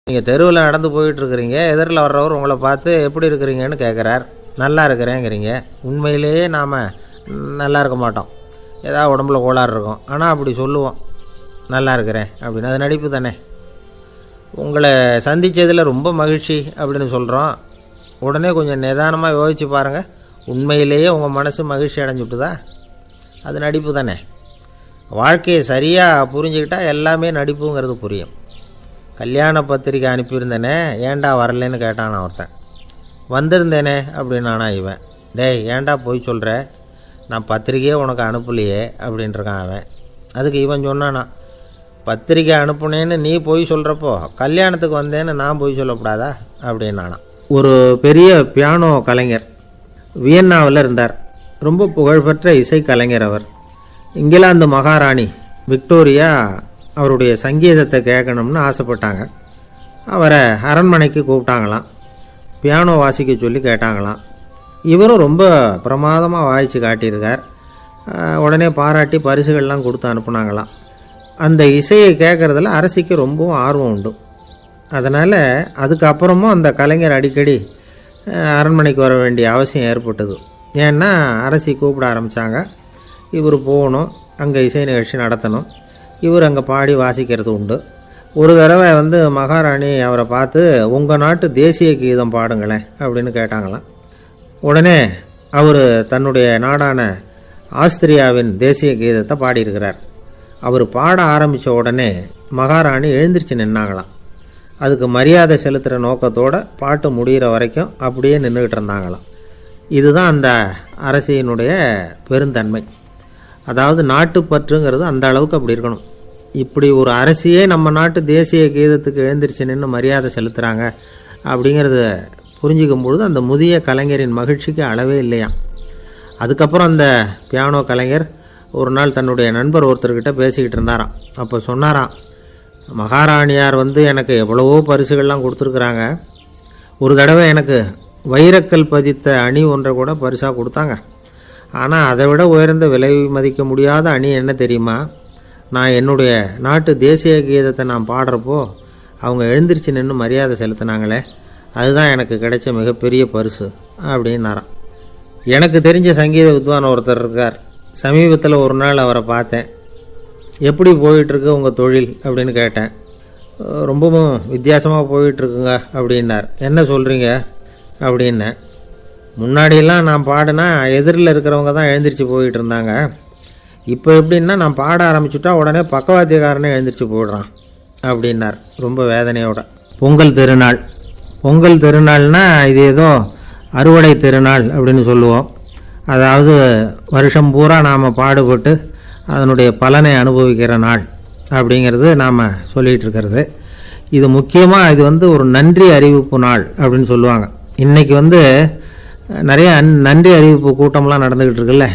நீங்கள் தெருவில் நடந்து போயிட்டுருக்கிறீங்க, எதிரில் வர்றவர் உங்களை பார்த்து எப்படி இருக்கிறீங்கன்னு கேட்குறார். நல்லா இருக்கிறேங்கிறீங்க. உண்மையிலேயே நாம் நல்லா இருக்க மாட்டோம், ஏதாவது உடம்புல கோளாறு இருக்கும். ஆனால் அப்படி சொல்லுவோம் நல்லா இருக்கிறேன் அப்படின்னு. அது நடிப்பு தானே. உங்களை சந்தித்ததில் ரொம்ப மகிழ்ச்சி அப்படின்னு சொல்கிறோம். உடனே கொஞ்சம் நிதானமாக யோசித்து பாருங்கள், உண்மையிலேயே உங்கள் மனசு மகிழ்ச்சி அடைஞ்சுட்டுதா? அது நடிப்பு தானே. வாழ்க்கையை சரியாக புரிஞ்சுக்கிட்டால் எல்லாமே நடிப்புங்கிறது புரியும். கல்யாண பத்திரிக்கை அனுப்பியிருந்தேனே, ஏன்டா வரலன்னு கேட்டான் ஒருத்தன். வந்திருந்தேனே அப்படின்னானா இவன். டேய் ஏன்டா போய் சொல்கிற, நான் பத்திரிக்கையே உனக்கு அனுப்பலையே அப்படின்ட்டுருக்கான் அவன். அதுக்கு இவன் சொன்னானா, பத்திரிக்கை அனுப்புனேன்னு நீ போய் சொல்கிறப்போ கல்யாணத்துக்கு வந்தேன்னு நான் போய் சொல்லக்கூடாதா அப்படின்னானா. ஒரு பெரிய பியானோ கலைஞர் வியன்னாவில் இருந்தார். ரொம்ப புகழ்பெற்ற இசை கலைஞர் அவர். இங்கிலாந்து மகாராணி விக்டோரியா அவருடைய சங்கீதத்தை கேட்கணும்னு ஆசைப்பட்டாங்க. அவரை அரண்மனைக்கு கூப்பிட்டாங்களாம். பியானோ வாசிக்க சொல்லி கேட்டாங்களாம். இவரும் ரொம்ப பிரமாதமாக வாய்ச்சி காட்டியிருக்கார். உடனே பாராட்டி பரிசுகள்லாம் கொடுத்து அனுப்புனாங்களாம். அந்த இசையை கேட்குறதுல அரசிக்கு ரொம்பவும் ஆர்வம் உண்டு. அதனால் அதுக்கப்புறமும் அந்த கலைஞர் அடிக்கடி அரண்மனைக்கு வர வேண்டிய அவசியம் ஏற்பட்டது. ஏன்னா அரசி கூப்பிட ஆரம்பித்தாங்க. இவர் போகணும், அங்கே இசை நிகழ்ச்சி நடத்தணும். இவர் அங்கே பாடி வாசிக்கிறது உண்டு. ஒரு தடவை மகாராணி அவரை பார்த்து, உங்கள் நாட்டு தேசிய கீதம் பாடுங்களேன் அப்படின்னு கேட்டாங்களாம். உடனே அவர் தன்னுடைய நாடான ஆஸ்திரியாவின் தேசிய கீதத்தை பாடியிருக்கிறார். அவர் பாட ஆரம்பித்த உடனே மகாராணி எழுந்திரிச்சு நின்னாங்களாம். அதுக்கு மரியாதை செலுத்துகிற நோக்கத்தோடு பாட்டு முடிகிற வரைக்கும் அப்படியே நின்றுக்கிட்டு இருந்தாங்களாம். இதுதான் அந்த அரசியினுடைய பெருந்தன்மை. அதாவது நாட்டுப்பற்றுங்கிறது அந்த அளவுக்கு அப்படி இருக்கணும். இப்படி ஒரு அரசியே நம்ம நாட்டு தேசிய கீதத்துக்கு எழுந்திரிச்சு நின்று மரியாதை செலுத்துகிறாங்க அப்படிங்கிறத புரிஞ்சிக்கும் பொழுது அந்த முதிய கலைஞரின் மகிழ்ச்சிக்கு அளவே இல்லையாம். அதுக்கப்புறம் அந்த பியானோ கலைஞர் ஒரு நாள் தன்னுடைய நண்பர் ஒருத்தர்கிட்ட பேசிக்கிட்டு இருந்தாராம். அப்போ சொன்னாராம், மகாராணியார் எனக்கு எவ்வளவோ பரிசுகள்லாம் கொடுத்துருக்குறாங்க. ஒரு தடவை எனக்கு வைரக்கல் பதித்த அணி ஒன்றை கூட பரிசாக கொடுத்தாங்க. ஆனால் அதை விட உயர்ந்த விலை மதிக்க முடியாத அணி என்ன தெரியுமா? நான் என்னுடைய நாட்டு தேசிய கீதத்தை நான் பாடுறப்போ அவங்க எழுந்திரிச்சு நின்று மரியாதை செலுத்தினாங்களே, அதுதான் எனக்கு கிடைச்ச மிகப்பெரிய பரிசு அப்படின்னாராம். எனக்கு தெரிஞ்ச சங்கீத வித்வான் ஒருத்தர் இருக்கார். சமீபத்தில் ஒரு நாள் அவரை பார்த்தேன். எப்படி போயிட்டுருக்கு உங்கள் தொழில் அப்படின்னு கேட்டேன். ரொம்பவும் வித்தியாசமாக போயிட்டுருக்குங்க அப்படின்னார். என்ன சொல்கிறீங்க அப்படின்னேன். முன்னாடியெல்லாம் நான் பாடினா எதிரில் இருக்கிறவங்க தான் எழுந்திரிச்சு போயிட்டு இருந்தாங்க. இப்போ எப்படின்னா நான் பாட ஆரம்பிச்சுட்டா உடனே பக்கவாத்தியக்காரனே எழுந்திரிச்சு போயிடுறான் அப்படின்னார் ரொம்ப வேதனையோட. பொங்கல் திருநாள்னா இது ஏதோ அறுவடை திருநாள் அப்படின்னு சொல்லுவோம். அதாவது வருஷம் பூரா நாம் பாடுபட்டு அதனுடைய பலனை அனுபவிக்கிற நாள் அப்படிங்கிறது நாம் சொல்லிகிட்டு இருக்கிறது. இது முக்கியமாக இது ஒரு நன்றி அறிவிப்பு நாள் அப்படின்னு சொல்லுவாங்க. இன்றைக்கி நிறைய நன்றி அறிவிப்பு கூட்டம்லாம் நடந்துக்கிட்டு இருக்குல்ல,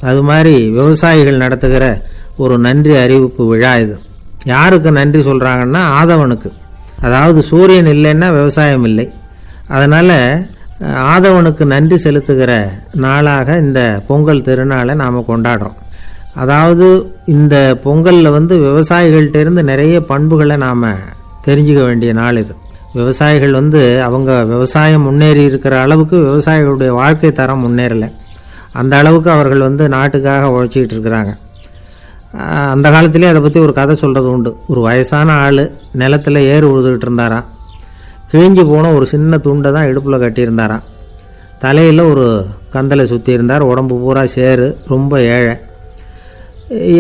அது மாதிரி விவசாயிகள் நடத்துகிற ஒரு நன்றி அறிவிப்பு விழா இது. யாருக்கு நன்றி சொல்கிறாங்கன்னா ஆதவனுக்கு. அதாவது சூரியன் இல்லைன்னா விவசாயம் இல்லை. அதனால் ஆதவனுக்கு நன்றி செலுத்துகிற நாளாக இந்த பொங்கல் திருநாளை நாம் கொண்டாடுறோம். அதாவது இந்த பொங்கலில் விவசாயிகள்கிட்டேருந்து நிறைய பண்புகளை நாம் தெரிஞ்சுக்க வேண்டிய நாள் இது. விவசாயிகள் அவங்க விவசாயம் முன்னேறி இருக்கிற அளவுக்கு விவசாயிகளுடைய வாழ்க்கை தரம் முன்னேறலை. அந்த அளவுக்கு அவர்கள் நாட்டுக்காக உழைச்சிக்கிட்டு இருக்கிறாங்க. அந்த காலத்திலே அதை பற்றி ஒரு கதை சொல்கிறது உண்டு. ஒரு வயசான ஆள் நிலத்தில் ஏறு உழுதுகிட்டு இருந்தாராம். கிழிஞ்சு போன ஒரு சின்ன துண்டை தான் இடுப்பில் கட்டியிருந்தாராம். தலையில் ஒரு கந்தலை சுற்றி இருந்தார். உடம்பு பூரா சேரு, ரொம்ப ஏழை.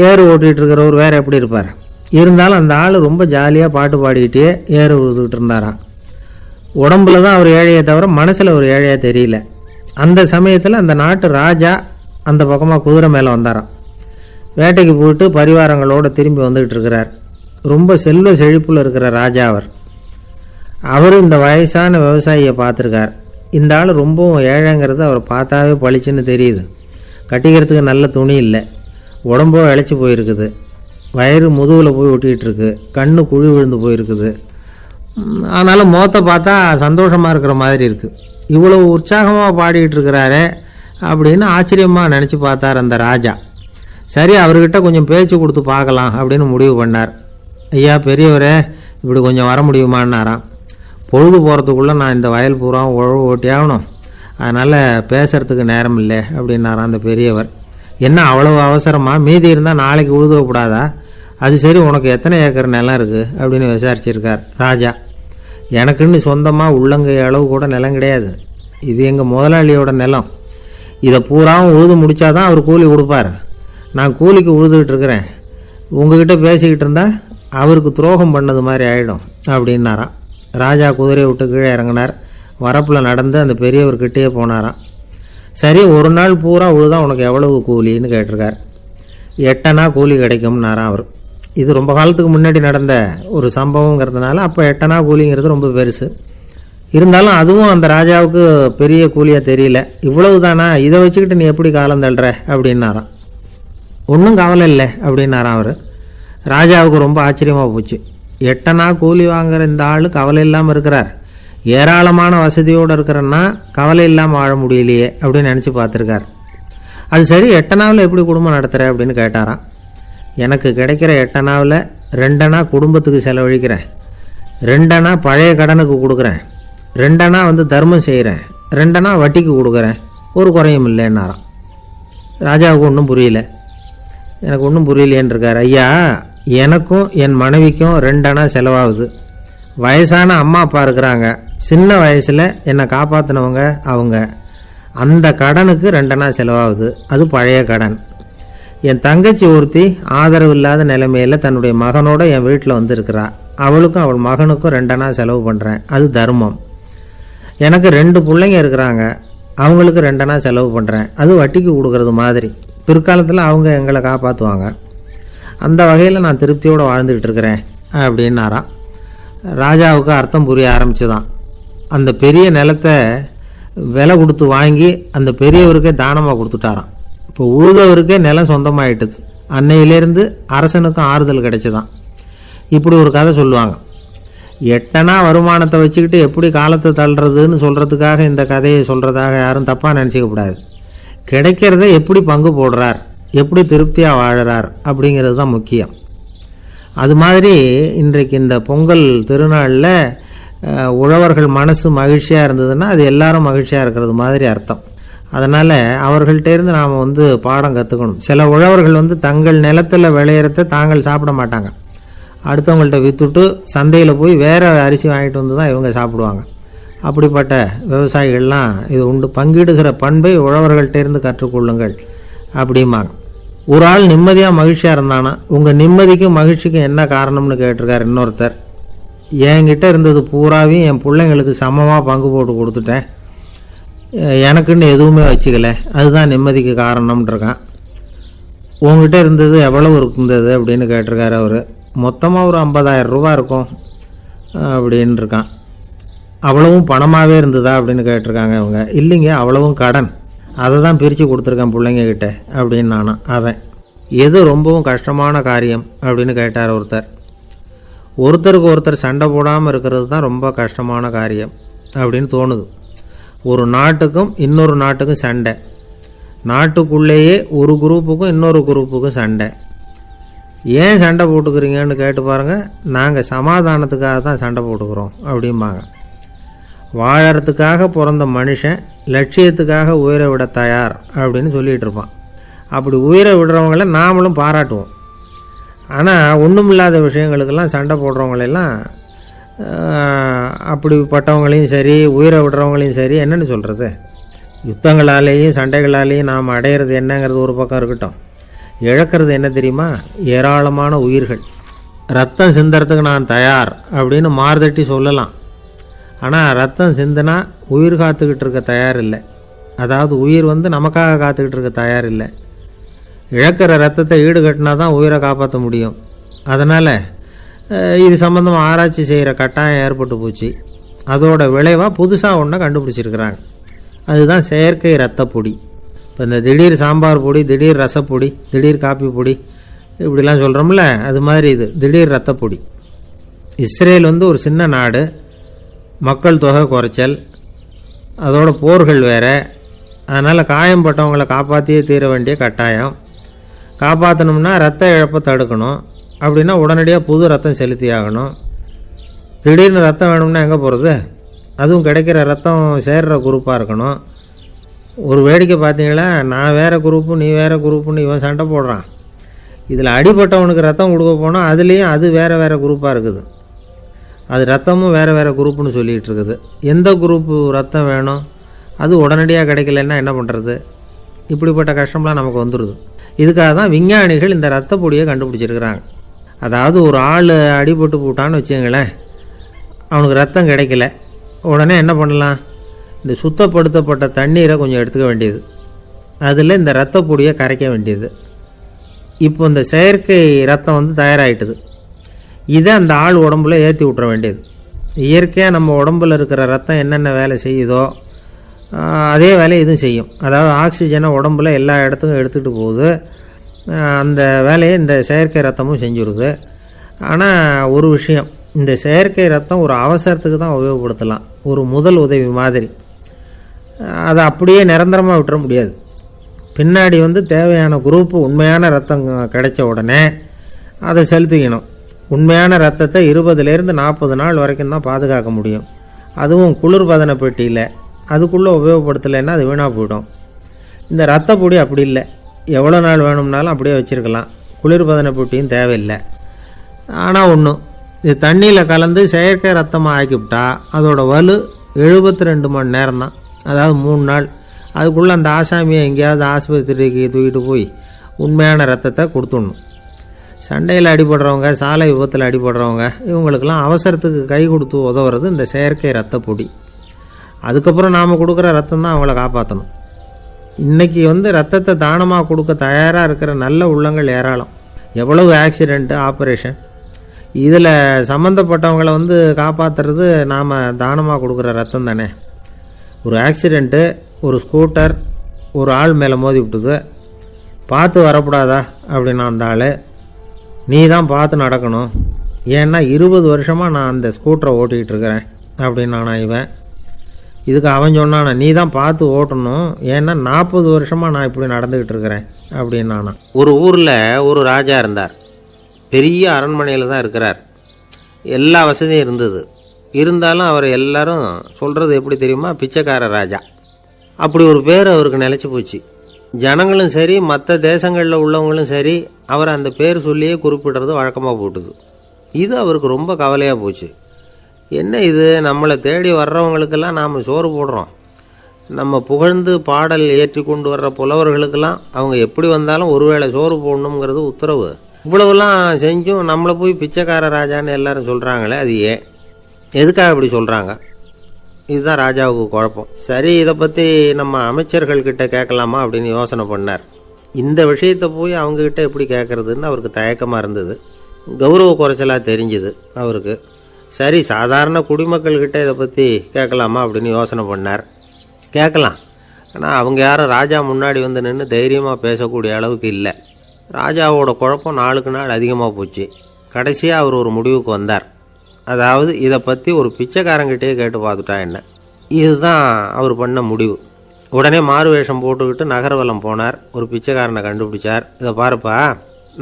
ஏறு ஓட்டிகிட்டு இருக்கிறவர் வேறு எப்படி இருப்பார்? இருந்தாலும் அந்த ஆள் ரொம்ப ஜாலியாக பாட்டு பாடிக்கிட்டே ஏறு உழுதுகிட்டு இருந்தாராம். உடம்புல தான் அவர் ஏழையை தவிர மனசில் ஒரு ஏழையாக தெரியல. அந்த சமயத்தில் அந்த நாட்டு ராஜா அந்த பக்கமாக குதிரை மேலே வந்தாராம். வேட்டைக்கு போயிட்டு பரிவாரங்களோடு திரும்பி வந்துக்கிட்டு இருக்கிறார். ரொம்ப செல்வ செழிப்பில் இருக்கிற ராஜா அவர் இந்த வயசான விவசாயியை பார்த்துருக்கார். இந்த ஆள் ரொம்பவும் ஏழைங்கிறது அவர் பார்த்தாவே பளிச்சுன்னு தெரியுது. கட்டிக்கிறதுக்கு நல்ல துணி இல்லை, உடம்போ இழைச்சி போயிருக்குது, வயிறு முதுகில் போய் ஒட்டிக்கிட்டு இருக்கு, கண்ணு குழி விழுந்து போயிருக்குது. ஆனாலும் முகத்தை பார்த்தா சந்தோஷமாக இருக்கிற மாதிரி இருக்குது. இவ்வளோ உற்சாகமாக பாடிக்கிட்டு இருக்கிறாரே அப்படின்னு ஆச்சரியமாக நினச்சி பார்த்தார் அந்த ராஜா. சரி, அவர்கிட்ட கொஞ்சம் பேச்சு கொடுத்து பார்க்கலாம் அப்படின்னு முடிவு பண்ணார். ஐயா பெரியவரே, இப்படி கொஞ்சம் வர முடியுமான்னாராம். பொழுது போகிறதுக்குள்ளே நான் இந்த வயல் பூரா உழவு ஓட்டி ஆகணும், அதனால் பேசுகிறதுக்கு நேரம் இல்லை அப்படின்னாராம் அந்த பெரியவர். என்ன அவ்வளவு அவசரமாக, மீதி இருந்தால் நாளைக்கு உழுதுவக்கூடாதா? அது சரி, உனக்கு எத்தனை ஏக்கர் நிலம் இருக்குது அப்படின்னு விசாரிச்சிருக்கார் ராஜா. எனக்குன்னு சொந்தமாக உள்ளங்கை அளவு கூட நிலம் கிடையாது, இது எங்கள் முதலாளியோட நிலம். இதை பூராவும் உழுது முடித்தாதான் அவர் கூலி கொடுப்பார். நான் கூலிக்கு உழுதுகிட்டு இருக்கிறேன், உங்ககிட்ட பேசிக்கிட்டு இருந்தால் அவருக்கு துரோகம் பண்ணது மாதிரி ஆகிடும் அப்படின்னாராம். ராஜா குதிரையை விட்டு கீழே இறங்கினார். வரப்பில் நடந்து அந்த பெரியவர்கிட்டயே போனாராம். சரி, ஒரு நாள் பூரா உழுதா உனக்கு எவ்வளவு கூலின்னு கேட்டிருக்கார். 8 அணா கூலி கிடைக்கும்னாராம் அவர். இது ரொம்ப காலத்துக்கு முன்னாடி நடந்த ஒரு சம்பவங்கிறதுனால அப்போ 8 அணா கூலிங்கிறது ரொம்ப பெருசு. இருந்தாலும் அதுவும் அந்த ராஜாவுக்கு பெரிய கூலியாக தெரியல. இவ்வளவு தானா, இதை வச்சுக்கிட்டு நீ எப்படி காலம் தள்ளுற அப்படின்னாராம். ஒன்றும் கவலை இல்லை அப்படின்னாராம் அவர். ராஜாவுக்கு ரொம்ப ஆச்சரியமாக போச்சு. 8 அணா கூலி வாங்குற இந்த ஆள் கவலை இல்லாமல் இருக்கிறார், ஏராளமான வசதியோடு இருக்கிறன்னா கவலை இல்லாமல் வாழ முடியலையே அப்படின்னு நினச்சி பார்த்துருக்கார். அது சரி, 8 அணாவில் எப்படி குடும்பம் நடத்துகிற அப்படின்னு கேட்டாராம். எனக்கு கிடைக்கிற 8 அணாவில் 2 அணா குடும்பத்துக்கு செலவழிக்கிறேன், 2 அணா பழைய கடனுக்கு கொடுக்குறேன், 2 அணா தர்மம் செய்கிறேன், 2 அணா வட்டிக்கு கொடுக்குறேன், ஒரு குறையும் இல்லைன்னாராம். ராஜாவுக்கு ஒன்றும் புரியல. எனக்கு ஒன்றும் புரியலேன்னு இருக்கார். ஐயா, எனக்கும் என் மனைவிக்கும் 2 அணா செலவாகுது. வயசான அம்மா அப்பா இருக்கிறாங்க, சின்ன வயசில் என்னை காப்பாற்றினவங்க அவங்க. அந்த கடனுக்கு 2 அணா செலவாகுது, அது பழைய கடன். என் தங்கச்சி ஒருத்தி ஆதரவு இல்லாத நிலைமையில் தன்னுடைய மகனோட என் வீட்டில் இருக்கிறா, அவளுக்கும் அவள் மகனுக்கும் 2 அணா செலவு பண்ணுறேன், அது தர்மம். எனக்கு 2 பிள்ளைங்க இருக்கிறாங்க, அவங்களுக்கு 2 அணா செலவு பண்ணுறேன், அது வட்டிக்கு கொடுக்கறது மாதிரி. பிற்காலத்தில் அவங்க எங்களை காப்பாற்றுவாங்க. அந்த வகையில் நான் திருப்தியோடு வாழ்ந்துக்கிட்டு இருக்கிறேன் அப்படின்னாராம். ராஜாவுக்கு அர்த்தம் புரிய ஆரம்பிச்சுதான். அந்த பெரிய நிலத்தை விலை கொடுத்து வாங்கி அந்த பெரியவருக்கே தானமாக கொடுத்துட்டாராம். இப்போ உழுதவருக்கே நிலம் சொந்தமாயிட்டுது. அன்னையிலேருந்து அரசனுக்கும் ஆறுதல் கிடைச்சிதான். இப்படி ஒரு கதை சொல்லுவாங்க. 8 அணா வருமானத்தை வச்சுக்கிட்டு எப்படி காலத்தை தள்ளுறதுன்னு சொல்கிறதுக்காக இந்த கதையை சொல்கிறதாக யாரும் தப்பாக நினச்சிக்கக்கூடாது. கிடைக்கிறத எப்படி பங்கு போடுறார், எப்படி திருப்தியாக வாழறார் அப்படிங்கிறது தான் முக்கியம். அது மாதிரி இன்றைக்கு இந்த பொங்கல் திருநாளில் உழவர்கள் மனசு மகிழ்ச்சியாக இருந்ததுன்னா அது எல்லாரும் மகிழ்ச்சியாக இருக்கிறது மாதிரி அர்த்தம். அதனால் அவர்கள்ட்டேருந்து நாம் பாடம் கற்றுக்கணும். சில உழவர்கள் தங்கள் நிலத்தில் விளையிறத தாங்கள் சாப்பிட மாட்டாங்க, அடுத்தவங்கள்ட்ட விற்றுட்டு சந்தையில் போய் வேறு அரிசி வாங்கிட்டு வந்து தான் இவங்க சாப்பிடுவாங்க. அப்படிப்பட்ட விவசாயிகள்லாம் இது உண்டு. பங்கிடுகிற பண்பை உழவர்கள்ட்டேருந்து கற்றுக்கொள்ளுங்கள் அப்படிம்பாங்க. ஒரு ஆள் நிம்மதியாக மகிழ்ச்சியாக இருந்தானா, உங்கள் நிம்மதிக்கும் மகிழ்ச்சிக்கும் என்ன காரணம்னு கேட்டிருக்கார் இன்னொருத்தர். என்கிட்ட இருந்தது பூராவையும் என் பிள்ளைங்களுக்கு சமமாக பங்கு போட்டு கொடுத்துட்டேன், எனக்குன்னு எதுவுமே வச்சுக்கல, அதுதான் நிம்மதிக்கு காரணம்ன்றிருக்கான். உங்ககிட்ட இருந்தது எவ்வளவு இருந்தது அப்படின்னு கேட்டிருக்காரு அவர். மொத்தமாக ஒரு 50,000 ரூபா இருக்கும் அப்படின்னு இருக்கான். அவ்வளவும் பணமாகவே இருந்ததா அப்படின்னு கேட்டிருக்காங்க அவங்க. இல்லைங்க, அவ்வளவும் கடன், அதை தான் பிரித்து கொடுத்துருக்கேன் பிள்ளைங்க கிட்ட அப்படின்னு நானும். அவன் எது ரொம்பவும் கஷ்டமான காரியம் அப்படின்னு கேட்டார் ஒருத்தர். ஒருத்தருக்கு ஒருத்தர் சண்டை போடாமல் இருக்கிறது தான் ரொம்ப கஷ்டமான காரியம் அப்படின்னு தோணுது. ஒரு நாட்டுக்கும் இன்னொரு நாட்டுக்கும் சண்டை, நாட்டுக்குள்ளேயே ஒரு குரூப்புக்கும் இன்னொரு குரூப்புக்கும் சண்டை. ஏன் சண்டை போட்டுக்கிறீங்கன்னு கேட்டு பாருங்கள். நாங்கள் சமாதானத்துக்காக தான் சண்டை போட்டுக்கிறோம் அப்படிம்பாங்க. வாழறதுக்காக பிறந்த மனுஷன் லட்சியத்துக்காக உயிரை விட தயார் அப்படின்னு சொல்லிகிட்டு இருப்பான். அப்படி உயிரை விடுறவங்கள நாமளும் பாராட்டுவோம். ஆனால் ஒன்றுமில்லாத விஷயங்களுக்கெல்லாம் சண்டை போடுறவங்களெல்லாம், அப்படிப்பட்டவங்களையும் சரி உயிரை விடுறவங்களையும் சரி என்னென்னு சொல்கிறது, யுத்தங்களாலேயும் சண்டைகளாலேயும் நாம் அடையிறது என்னங்கிறது ஒரு பக்கம் இருக்கட்டும், இழக்கிறது என்ன தெரியுமா, ஏராளமான உயிர்கள். ரத்தம் சிந்தறதுக்கு நான் தயார் அப்படின்னு மார்தட்டி சொல்லலாம். ஆனால் ரத்தம் சிந்தினா உயிர் காத்துக்கிட்டு இருக்க தயார் இல்லை. அதாவது உயிர் நமக்காக காத்துக்கிட்டு இருக்க தயார் இல்லை. இழக்கிற ரத்தத்தை ஈடுகட்டினா தான் உயிரை காப்பாற்ற முடியும். அதனால் இது சம்மந்தமாக ஆராய்ச்சி செய்கிற கட்டாயம் ஏற்பட்டு போச்சு. அதோட விளைவாக புதுசாக ஒன்றை கண்டுபிடிச்சிருக்கிறாங்க. அதுதான் செயற்கை ரத்த பொடி. இப்போ இந்த திடீர் சாம்பார் பொடி, திடீர் ரசப்பொடி, திடீர் காப்பி பொடி இப்படிலாம் சொல்கிறோம்ல, அது மாதிரி இது திடீர் ரத்த பொடி. இஸ்ரேல் ஒரு சின்ன நாடு, மக்கள் தொகை குறைச்சல், அதோட போர்கள் வேறு. அதனால் காயம்பட்டவங்களை காப்பாற்றியே தீர வேண்டிய கட்டாயம். காப்பாற்றணும்னா ரத்த இழப்பை தடுக்கணும். அப்படின்னா உடனடியாக புது ரத்தம் செலுத்தி ஆகணும். திடீர்னு ரத்தம் வேணும்னா எங்கே போகிறது? அதுவும் கிடைக்கிற ரத்தம் சேர்கிற குரூப்பாக இருக்கணும். ஒரு வேடிக்கை பார்த்தீங்களா, நான் வேறு குரூப்பு நீ வேறு குரூப்புன்னு இவன் சண்டை போடுறான். இதில் அடிபட்டவனுக்கு ரத்தம் கொடுக்க போனால் அதுலேயும் அது வேறு வேறு குரூப்பாக இருக்குது. அது ரத்தமும் வேறு வேறு குரூப்புன்னு சொல்லிகிட்டு இருக்குது. எந்த குரூப்பு ரத்தம் வேணும்? அது உடனடியாக கிடைக்கலன்னா என்ன பண்ணுறது? இப்படிப்பட்ட கஷ்டம்லாம் நமக்கு வந்துடுது. இதுக்காக தான் விஞ்ஞானிகள் இந்த ரத்த பொடியை கண்டுபிடிச்சிருக்கிறாங்க. அதாவது ஒரு ஆள் அடிபட்டு போட்டான்னு வச்சுங்களேன், அவனுக்கு ரத்தம் கிடைக்கல, உடனே என்ன பண்ணலாம்? இந்த சுத்தப்படுத்தப்பட்ட தண்ணீரை கொஞ்சம் எடுத்துக்க வேண்டியது, அதில் இந்த ரத்த பொடியை கரைக்க வேண்டியது. இப்போ இந்த செயற்கை ரத்தம் வந்து தயாராகிட்டுது. இதை அந்த ஆள் உடம்புல ஏற்றி விட்டுற வேண்டியது. இயற்கையாக நம்ம உடம்புல இருக்கிற ரத்தம் என்னென்ன வேலை செய்யுதோ அதே வேலையை இதுவும் செய்யும். அதாவது ஆக்சிஜனை உடம்புல எல்லா இடத்துக்கும் எடுத்துகிட்டு போகுது. அந்த வேலையை இந்த செயற்கை ரத்தமும் செஞ்சுருது. ஆனால் ஒரு விஷயம், இந்த செயற்கை ரத்தம் ஒரு அவசரத்துக்கு தான் உபயோகப்படுத்தலாம், ஒரு முதல் உதவி மாதிரி. அதை அப்படியே நிரந்தரமாக விட்டுற முடியாது. பின்னாடி வந்து தேவையான குரூப்பு உண்மையான ரத்தம் கிடைச்ச உடனே அதை செலுத்திக்கணும். உண்மையான ரத்தத்தை 20லேருந்து 40 நாள் வரைக்கும் தான் பாதுகாக்க முடியும். அதுவும் குளிர்பதன பெட்டியில். அதுக்குள்ளே உபயோகப்படுத்தலைன்னா அது வீணாக போயிடும். இந்த ரத்த பொடி அப்படி இல்லை, எவ்வளோ நாள் வேணும்னாலும் அப்படியே வச்சுருக்கலாம். குளிர்பதன பெட்டியும் தேவையில்லை. ஆனால் ஒன்று, இது தண்ணியில் கலந்து செயற்கை ரத்தமாக ஆக்கிவிட்டா அதோட வலு 72 மணி நேரம் தான், அதாவது 3 நாள். அதுக்குள்ளே அந்த ஆசாமியை எங்கேயாவது ஆஸ்பத்திரிக்கு தூக்கிட்டு போய் உண்மையான ரத்தத்தை கொடுத்துடணும். சண்டையில் அடிபடுறவங்க, சாலை விபத்தில் அடிபடுறவங்க, இவங்களுக்கெல்லாம் அவசரத்துக்கு கை கொடுத்து உதவுறது இந்த செயற்கை ரத்த பொடி. அதுக்கப்புறம் நாம் கொடுக்குற ரத்தம் தான் அவங்கள காப்பாற்றணும். இன்றைக்கி வந்து ரத்தத்தை தானமாக கொடுக்க தயாராக இருக்கிற நல்ல உள்ளங்கள் ஏராளம். எவ்வளவு ஆக்சிடெண்ட்டு, ஆப்ரேஷன், இதில் சம்மந்தப்பட்டவங்களை வந்து காப்பாற்றுறது நாம் தானமாக கொடுக்குற ரத்தம் தானே. ஒரு ஆக்சிடெண்ட்டு, ஒரு ஸ்கூட்டர் ஒரு ஆள் மேலே மோதி விட்டுது, பார்த்து வரக்கூடாதா அப்படின்னா அந்த ஆள், நீ தான் பார்த்து நடக்கணும், ஏன்னா 20 வருஷமாக நான் அந்த ஸ்கூட்டரை ஓட்டிகிட்டு இருக்கிறேன் அப்படின்னானா இவன். இதுக்கு அவன் சொன்னானா, நீ தான் பார்த்து ஓட்டணும், ஏன்னா 40 வருஷமாக நான் இப்படி நடந்துக்கிட்டு இருக்கிறேன் அப்படின்னானா. ஒரு ஊரில் ஒரு ராஜா இருந்தார். பெரிய அரண்மனையில் தான் இருக்கிறார். எல்லா வசதியும் இருந்தது. இருந்தாலும் அவர் எல்லாரும் சொல்கிறது எப்படி தெரியுமா? பிச்சைக்கார ராஜா. அப்படி ஒரு பேர் அவருக்கு நிலச்சி போச்சு. ஜனங்களும் சரி, மற்ற தேசங்களில் உள்ளவங்களும் சரி, அவர் அந்த பேர் சொல்லியே குறிப்பிடுறது வழக்கமாக போட்டுது. இது அவருக்கு ரொம்ப கவலையாக போச்சு. என்ன இது, நம்மளை தேடி வர்றவங்களுக்கெல்லாம் நாம் சோறு போடுறோம், நம்ம புகழ்ந்து பாடல் ஏற்றி கொண்டு வர்ற புலவர்களுக்கெல்லாம் அவங்க எப்படி வந்தாலும் ஒருவேளை சோறு போடணுங்கிறது உத்தரவு. இவ்வளவுலாம் செஞ்சும் நம்மளை போய் பிச்சைக்கார ராஜான்னு எல்லாரும் சொல்கிறாங்களே, அது ஏன், எதுக்காக இப்படி சொல்கிறாங்க? இதுதான் ராஜாவுக்கு குழப்பம். சரி, இதை பற்றி நம்ம அமைச்சர்கள்கிட்ட கேட்கலாமா அப்படின்னு யோசனை பண்ணார். இந்த விஷயத்தை போய் அவங்கக்கிட்ட எப்படி கேட்குறதுன்னு அவருக்கு தயக்கமாக இருந்தது. கௌரவ குறைச்சலாக தெரிஞ்சுது அவருக்கு. சரி, சாதாரண குடிமக்கள்கிட்ட இதை பற்றி கேட்கலாமா அப்படின்னு யோசனை பண்ணார். கேட்கலாம், ஆனால் அவங்க யாரும் ராஜா முன்னாடி வந்து நின்று தைரியமாக பேசக்கூடிய அளவுக்கு இல்லை. ராஜாவோட குழப்பம் நாளுக்கு நாள் அதிகமாக போச்சு. கடைசியாக அவர் ஒரு முடிவுக்கு வந்தார். அதாவது இதை பற்றி ஒரு பிச்சைக்காரங்கிட்டே கேட்டு பார்த்துட்டா என்ன. இதுதான் அவர் பண்ண முடிவு. உடனே மாறு வேஷம் போட்டுக்கிட்டு நகர்வலம் போனார். ஒரு பிச்சைக்காரனை கண்டுபிடிச்சார். இதை பாருப்பா,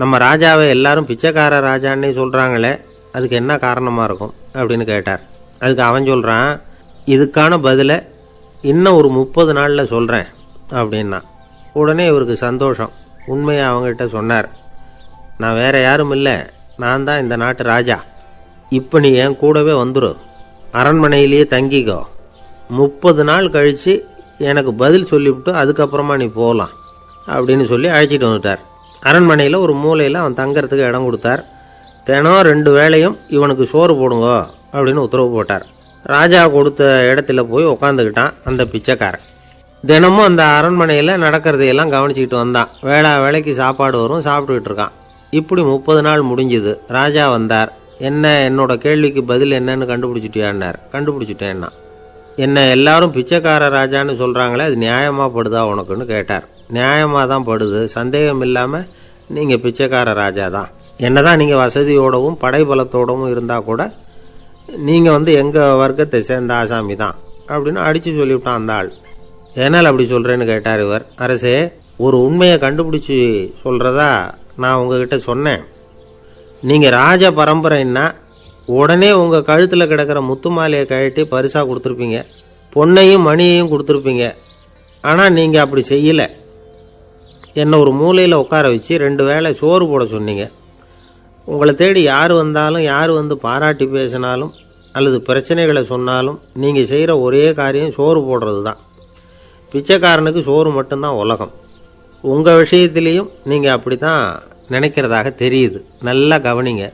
நம்ம ராஜாவை எல்லாரும் பிச்சைக்கார ராஜான்னே சொல்கிறாங்களே, அதுக்கு என்ன காரணமாக இருக்கும் அப்படின்னு கேட்டார். அதுக்கு அவன் சொல்கிறான், இதுக்கான பதிலை இன்னும் ஒரு 30 நாளில் சொல்கிறேன் அப்படின்னா. உடனே இவருக்கு சந்தோஷம். உண்மையை அவங்ககிட்ட சொன்னார். நான் வேறு யாரும் இல்லை, நான் தான் இந்த நாட்டு ராஜா. இப்போ நீ என் கூடவே வந்துடு, அரண்மனையிலேயே தங்கிக்கோ, 30 நாள் கழித்து எனக்கு பதில் சொல்லிவிட்டு அதுக்கப்புறமா நீ போகலாம் அப்படின்னு சொல்லி அழைச்சிட்டு வந்துட்டார். அரண்மனையில் ஒரு மூலையில் அவன் தங்கறதுக்கு இடம் கொடுத்தார். தினம் 2 வேளையும் இவனுக்கு சோறு போடுங்க அப்படின்னு உத்தரவு போட்டார். ராஜா கொடுத்த இடத்துல போய் உக்காந்துக்கிட்டான் அந்த பிச்சைக்காரன். தினமும் அந்த அரண்மனையில் நடக்கிறதையெல்லாம் கவனிச்சிக்கிட்டு வந்தான். வேளைக்கு சாப்பாடு வரும், சாப்பிட்டுக்கிட்டு இருக்கான். இப்படி 30 நாள் முடிஞ்சுது. ராஜா வந்தார். என்ன, என்னோட கேள்விக்கு பதில் என்னன்னு கண்டுபிடிச்சிட்டியான்னார். கண்டுபிடிச்சிட்டேன்னா. என்ன எல்லாரும் பிச்சைக்கார ராஜான்னு சொல்கிறாங்களே, அது நியாயமாக படுதா உனக்குன்னு கேட்டார். நியாயமாக தான் படுது, சந்தேகம் இல்லாமல் நீங்கள் பிச்சைக்கார ராஜா தான். என்ன தான் நீங்கள் வசதியோடவும் படைபலத்தோடவும் இருந்தால் கூட நீங்கள் வந்து எங்கள் வர்க்கத்தை சேர்ந்த ஆசாமி தான் அப்படின்னு அடித்து சொல்லிவிட்டான் அந்த ஆள். ஏனால் அப்படி சொல்கிறேன்னு கேட்டார் இவர். அரசே, ஒரு உண்மையை கண்டுபிடிச்சி சொல்கிறதா நான் உங்ககிட்ட சொன்னேன். நீங்கள் ராஜ பரம்பரைன்னா உடனே உங்கள் கழுத்தில் கிடக்கிற முத்து மாலையை கழட்டி பரிசாக கொடுத்துருப்பீங்க, பொண்ணையும் மணியையும் கொடுத்துருப்பீங்க. ஆனால் நீங்கள் அப்படி செய்யலை. என்னை ஒரு மூலையில் உட்கார வச்சு 2 வேளை சோறு போட சொன்னீங்க. உங்களை தேடி யார் வந்தாலும், யார் வந்து பாராட்டி பேசினாலும் அல்லது பிரச்சனைகளை சொன்னாலும் நீங்கள் செய்கிற ஒரே காரியம் சோறு போடுறது தான். பிச்சைக்காரனுக்கு சோறு மட்டும்தான் உலகம். உங்கள் விஷயத்திலையும் நீங்கள் அப்படி தான் நினைக்கிறதாக தெரியுது. நல்லா கவனிங்க.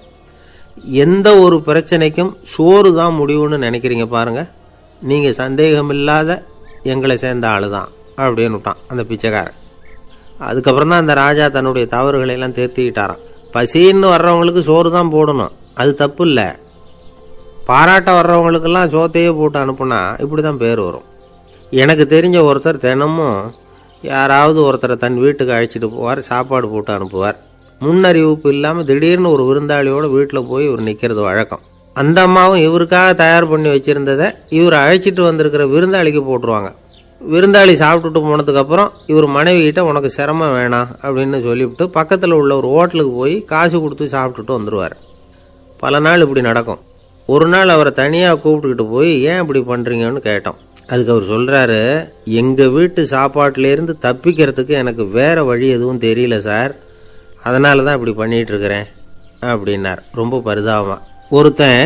எந்த ஒரு பிரச்சனைக்கும் சோறு தான் முடிவுன்னு நினைக்கிறீங்க பாருங்கள். நீங்கள் சந்தேகமில்லாத எங்களை சேர்ந்த ஆள் தான் அப்படின்னு விட்டான் அந்த பிச்சைக்காரன். அதுக்கப்புறம் தான் அந்த ராஜா தன்னுடைய தவறுகளை எல்லாம் திருத்திக்கிட்டாராம். பசின்னு வர்றவங்களுக்கு சோறு தான் போடணும், அது தப்பு இல்லை. பாராட்ட வர்றவங்களுக்கெல்லாம் சோத்தையே போட்டு அனுப்புனா இப்படி தான் பேர் வரும். எனக்கு தெரிஞ்ச ஒருத்தர் தினமும் யாராவது ஒருத்தரை தன் வீட்டுக்கு அழைச்சிட்டு போவார், சாப்பாடு போட்டு அனுப்புவார். முன்னறிவிப்பு இல்லாமல் திடீர்னு ஒரு விருந்தாளியோட வீட்டில் போய் இவர் நிற்கிறது வழக்கம். அந்த அம்மாவும் இவருக்காக தயார் பண்ணி வச்சுருந்ததை இவர் அழைச்சிட்டு வந்திருக்கிற விருந்தாளிக்கு போட்டுருவாங்க. விருந்தாளி சாப்பிட்டுட்டு போனதுக்கப்புறம் இவர் மனைவி கிட்ட உனக்கு சிரமம் வேணாம் அப்படின்னு சொல்லிவிட்டு பக்கத்தில் உள்ள ஒரு ஹோட்டலுக்கு போய் காசு கொடுத்து சாப்பிட்டுட்டு வந்துடுவார். பல நாள் இப்படி நடக்கும். ஒரு நாள் அவரை தனியாக கூப்பிட்டுக்கிட்டு போய் ஏன் இப்படி பண்ணுறீங்கன்னு கேட்டோம். அதுக்கு அவர் சொல்கிறாரு, எங்கள் வீட்டு சாப்பாட்டிலேருந்து தப்பிக்கிறதுக்கு எனக்கு வேறு வழி எதுவும் தெரியல சார், அதனால தான் இப்படி பண்ணிகிட்ருக்கிறேன் அப்படின்னார் ரொம்ப பரிதாபமாக. ஒருத்தன்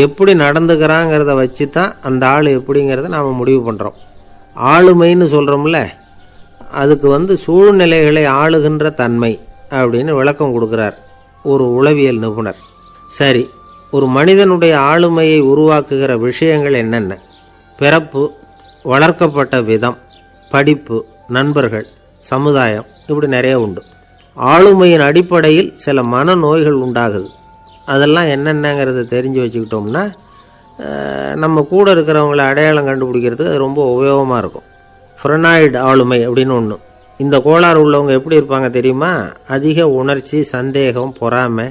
எப்படி நடந்துக்கிறாங்கிறத வச்சு தான் அந்த ஆள் எப்படிங்கிறத நாம் முடிவு பண்ணுறோம். ஆளுமைன்னு சொல்கிறோம்ல, அதுக்கு சூழ்நிலைகளை ஆளுகின்ற தன்மை அப்படின்னு விளக்கம் கொடுக்குறார் ஒரு உளவியல் நிபுணர். சரி, ஒரு மனிதனுடைய ஆளுமையை உருவாக்குகிற விஷயங்கள் என்னென்ன? பிறப்பு, வளர்க்கப்பட்ட விதம், படிப்பு, நண்பர்கள், சமுதாயம், இப்படி நிறைய உண்டு. ஆளுமையின் அடிப்படையில் சில மனநோய்கள் உண்டாகுது. அதெல்லாம் என்னென்னங்கிறத தெரிஞ்சு வச்சுக்கிட்டோம்னா நம்ம கூட இருக்கிறவங்கள அடையாளம் கண்டுபிடிக்கிறதுக்கு அது ரொம்ப உபயோகமாக இருக்கும். ஃப்ரெனாய்டு ஆளுமை அப்படின்னு ஒன்று. இந்த கோளாறு உள்ளவங்க எப்படி இருப்பாங்க தெரியுமா? அதிக உணர்ச்சி, சந்தேகம், பொறாமை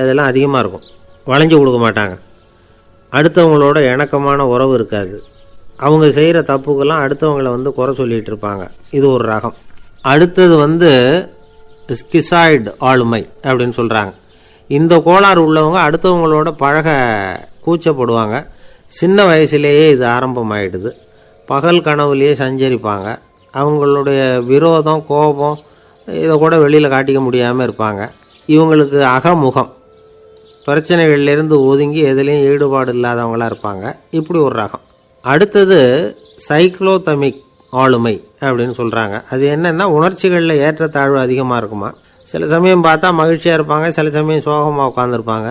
இதெல்லாம் அதிகமாக இருக்கும். வளைஞ்சு கொடுக்க மாட்டாங்க. அடுத்தவங்களோட இணக்கமான உறவு இருக்காது. அவங்க செய்கிற தப்புக்கெல்லாம் அடுத்தவங்களை குறை சொல்லிகிட்டு இருப்பாங்க. இது ஒரு ரகம். அடுத்தது ஸ்கிசாய்டு ஆளுமை அப்படின்னு சொல்கிறாங்க. இந்த கோளாறு உள்ளவங்க அடுத்தவங்களோட பழக கூச்சப்படுவாங்க. சின்ன வயசுலேயே இது ஆரம்பமாயிடுது. பகல் கனவுலேயே சஞ்சரிப்பாங்க. அவங்களுடைய விரோதம், கோபம் இதை கூட வெளியில் காட்டிக்க முடியாமல் இருப்பாங்க. இவங்களுக்கு அகமுகம், பிரச்சனைகள்லேருந்து ஒதுங்கி எதுலேயும் ஈடுபாடு இல்லாதவங்களாக இருப்பாங்க. இப்படி ஒரு ரகம். அடுத்தது சைக்ளோதமிக் ஆளுமை அப்படின்னு சொல்கிறாங்க. அது என்னென்னா உணர்ச்சிகளில் ஏற்றத்தாழ்வு அதிகமாக இருக்குமா. சில சமயம் பார்த்தா மகிழ்ச்சியாக இருப்பாங்க, சில சமயம் சோகமாக உட்காந்துருப்பாங்க.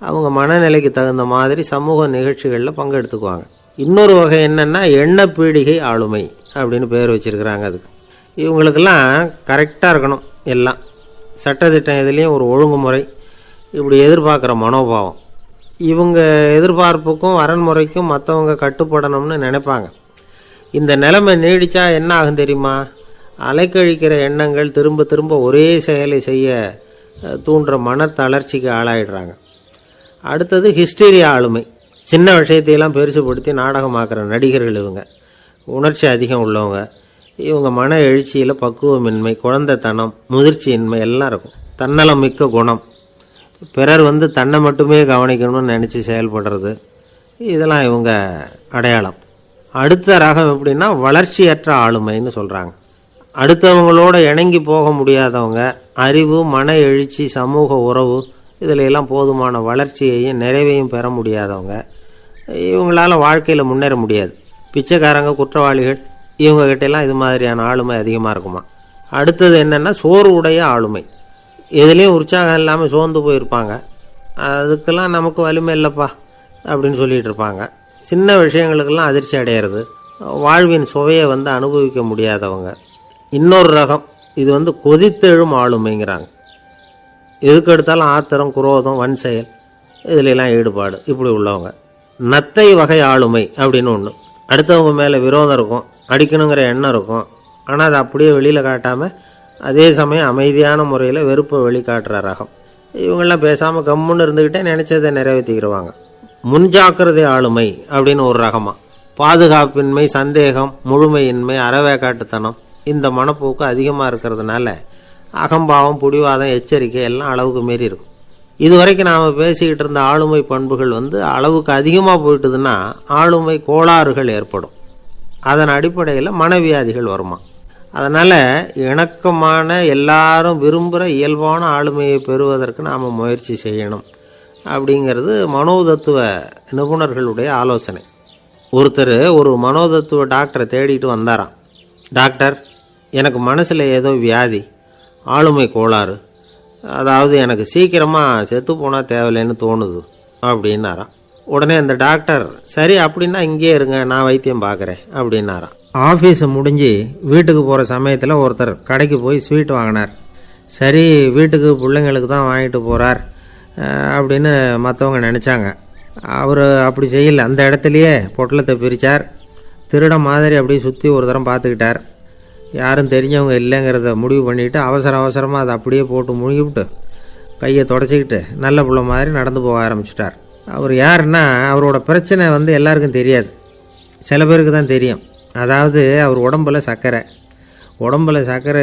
அவங்க மனநிலைக்கு தகுந்த மாதிரி சமூக நிகழ்ச்சிகளில் பங்கெடுத்துக்குவாங்க. இன்னொரு வகை என்னென்னா எண்ணப்பீடிகை ஆளுமை அப்படின்னு பேர் வச்சுருக்கிறாங்க. அதுக்கு இவங்களுக்கெல்லாம் கரெக்டாக இருக்கணும். எல்லாம் சட்டத்திட்டம் எதுலேயும் ஒரு ஒழுங்குமுறை, இப்படி எதிர்பார்க்குற மனோபாவம். இவங்க எதிர்பார்ப்புக்கும் வரன்முறைக்கும் மற்றவங்க கட்டுப்படணும்னு நினைப்பாங்க. இந்த நிலைமை நீடித்தா என்ன ஆகும் தெரியுமா? அலைக்கழிக்கிற எண்ணங்கள் திரும்ப திரும்ப ஒரே செயலை செய்ய தூண்டுற மனத்தளர்ச்சிக்கு ஆளாயிடுறாங்க. அடுத்தது ஹிஸ்டீரியா ஆளுமை. சின்ன விஷயத்தையெல்லாம் பெருசுப்படுத்தி நாடகமாக்குற நடிகர்கள் இவங்க. உணர்ச்சி அதிகம் உள்ளவங்க. இவங்க மன எழுச்சியில் பக்குவமின்மை, குழந்தைத்தனம், முதிர்ச்சியின்மை எல்லாம் இருக்கும். தன்னலம் மிக்க குணம். பிறர் தன்னை மட்டுமே கவனிக்கணும்னு நினச்சி செயல்படுறது, இதெல்லாம் இவங்க அடையாளம். அடுத்த ரகம் எப்படின்னா வளர்ச்சியற்ற ஆளுமைன்னு சொல்கிறாங்க. அடுத்தவங்களோட இணங்கி போக முடியாதவங்க, அறிவு, மன எழுச்சி, சமூக உறவு இதில் எல்லாம் போதுமான வளர்ச்சியையும் நிறைவையும் பெற முடியாதவங்க. இவங்களால வாழ்க்கையில் முன்னேற முடியாது. பிச்சைக்காரங்க, குற்றவாளிகள், இவங்ககிட்டெல்லாம் இது மாதிரியான ஆளுமை அதிகமாக இருக்குமா. அடுத்தது என்னென்னா சோர்வு உடைய ஆளுமை. எதுலேயும் உற்சாகம் இல்லாமல் சோர்ந்து போயிருப்பாங்க. அதுக்கெல்லாம் நமக்கு வலிமை இல்லைப்பா அப்படின்னு சொல்லிகிட்டு இருப்பாங்க. சின்ன விஷயங்களுக்கெல்லாம் அதிர்ச்சி அடையிறது, வாழ்வின் சுவையை அனுபவிக்க முடியாதவங்க. இன்னொரு ரகம் இது கொதித்தெழும் ஆளுமைங்கிறாங்க. எதுக்கு எடுத்தாலும் ஆத்திரம், குரோதம், வன் செயல் இதிலெல்லாம் ஈடுபாடு, இப்படி உள்ளவங்க. நத்தை வகை ஆளுமை அப்படின்னு ஒன்று. அடுத்தவங்க மேலே விரோதம் இருக்கும், அடிக்கணுங்கிற எண்ணம் இருக்கும். ஆனால் அதை அப்படியே வெளியில் காட்டாமல் அதே சமயம் அமைதியான முறையில் வெறுப்பை வெளிக்காட்டுற ரகம். இவங்கெல்லாம் பேசாமல் கம்முன்னு இருந்துக்கிட்டே நினச்சதை நிறைவேற்றிக்கிடுவாங்க. முன்ஜாக்கிரதை ஆளுமை அப்படின்னு ஒரு ரகமாக. பாதுகாப்பின்மை, சந்தேகம், முழுமையின்மை, அறவேக்காட்டுத்தனம் இந்த மனப்போக்கு அதிகமாக இருக்கிறதுனால அகம்பாவம், புடிவாதம், எச்சரிக்கை எல்லாம் அளவுக்கு மீறி இருக்கும். இது வரைக்கும் நாம் பேசிக்கிட்டு இருந்த ஆளுமை பண்புகள் அளவுக்கு அதிகமாக போயிட்டுதுன்னா ஆளுமை கோளாறுகள் ஏற்படும். அதன் அடிப்படையில் மனவியாதிகள் வருமா. அதனால் இணக்கமான எல்லாரும் விரும்புகிற இயல்பான ஆளுமையை பெறுவதற்கு நாம் முயற்சி செய்யணும் அப்படிங்கிறது மனோதத்துவ நிபுணர்களுடைய ஆலோசனை. ஒருத்தர் ஒரு மனோதத்துவ டாக்டரை தேடிட்டு வந்தாராம். டாக்டர், எனக்கு மனசில் ஏதோ வியாதி, ஆளுமை கோளாறு, அதாவது எனக்கு சீக்கிரமாக செத்து போனால் தேவையில்லைன்னு தோணுது அப்படின்னாராம். உடனே அந்த டாக்டர், சரி அப்படின்னா இங்கே இருங்க, நான் வைத்தியம் பார்க்குறேன் அப்படின்னாராம். ஆஃபீஸை முடிஞ்சு வீட்டுக்கு போகிற சமயத்தில் ஒருத்தர் கடைக்கு போய் ஸ்வீட் வாங்கினார். சரி, வீட்டுக்கு பிள்ளைங்களுக்கு தான் வாங்கிட்டு போகிறார் அப்படின்னு மற்றவங்க நினச்சாங்க. அவர் அப்படி செய்யலை. அந்த இடத்துலையே பொட்டலத்தை பிரித்தார். திருட மாதிரி அப்படியே சுற்றி ஒரு தரம் பார்த்துக்கிட்டார். யாரும் தெரிஞ்சவங்க இல்லைங்கிறத முடிவு பண்ணிவிட்டு அவசரமாக அதை அப்படியே போட்டு முழுகிவிட்டு கையை தொடச்சிக்கிட்டு நல்ல பிள்ளை மாதிரி நடந்து போக ஆரம்பிச்சிட்டார். அவர் யாருன்னா, அவரோட பிரச்சனை எல்லாருக்கும் தெரியாது, சில பேருக்கு தான் தெரியும். அதாவது அவர் உடம்பில் சர்க்கரை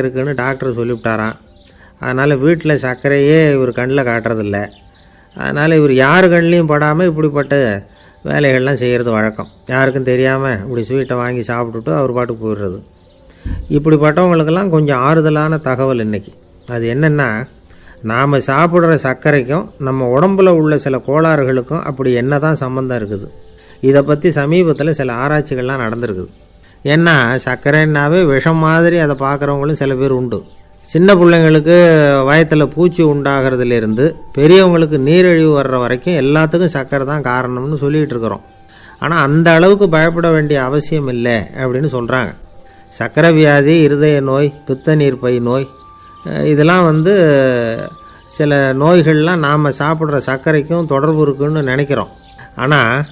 இருக்குதுன்னு டாக்டர் சொல்லிவிட்டாராம். அதனால் வீட்டில் சர்க்கரையே இவர் கண்ணில் காட்டுறதில்ல. அதனால் இவர் யார் கண்ணிலையும் படாமல் இப்படிப்பட்ட வேலைகள்லாம் செய்கிறது வழக்கம். யாருக்கும் தெரியாமல் இப்படி ஸ்வீட்டை வாங்கி சாப்பிட்டுட்டு அவர் பாட்டுக்கு போயிடுறது. இப்படிப்பட்டவங்களுக்கெல்லாம் கொஞ்சம் ஆறுதலான தகவல் இன்றைக்கி. அது என்னென்னா, நாம் சாப்பிட்ற சர்க்கரைக்கும் நம்ம உடம்பில் உள்ள சில கோளாறுகளுக்கும் அப்படி என்ன தான் சம்மந்தம் இருக்குது. இதை பற்றி சமீபத்தில் சில ஆராய்ச்சிகள்லாம் நடந்திருக்குது. ஏன்னா சர்க்கரைன்னாவே விஷம் மாதிரி அதை பார்க்குறவங்களும் சில பேர் உண்டு. சின்ன பிள்ளைங்களுக்கு வயத்தில் பூச்சி உண்டாகிறதுலேருந்து பெரியவங்களுக்கு நீரிழிவு வர்ற வரைக்கும் எல்லாத்துக்கும் சர்க்கரை தான் காரணம்னு சொல்லிகிட்டு இருக்கிறோம். ஆனால் அந்த அளவுக்கு பயப்பட வேண்டிய அவசியம் இல்லை அப்படின்னு சொல்கிறாங்க. சர்க்கரை வியாதி, இருதய நோய், பித்த நீர்ப்பை நோய், இதெல்லாம் சில நோய்கள்லாம் நாம் சாப்பிட்ற சர்க்கரைக்கும் தொடர்பு இருக்குன்னு நினைக்கிறோம். ஆனால்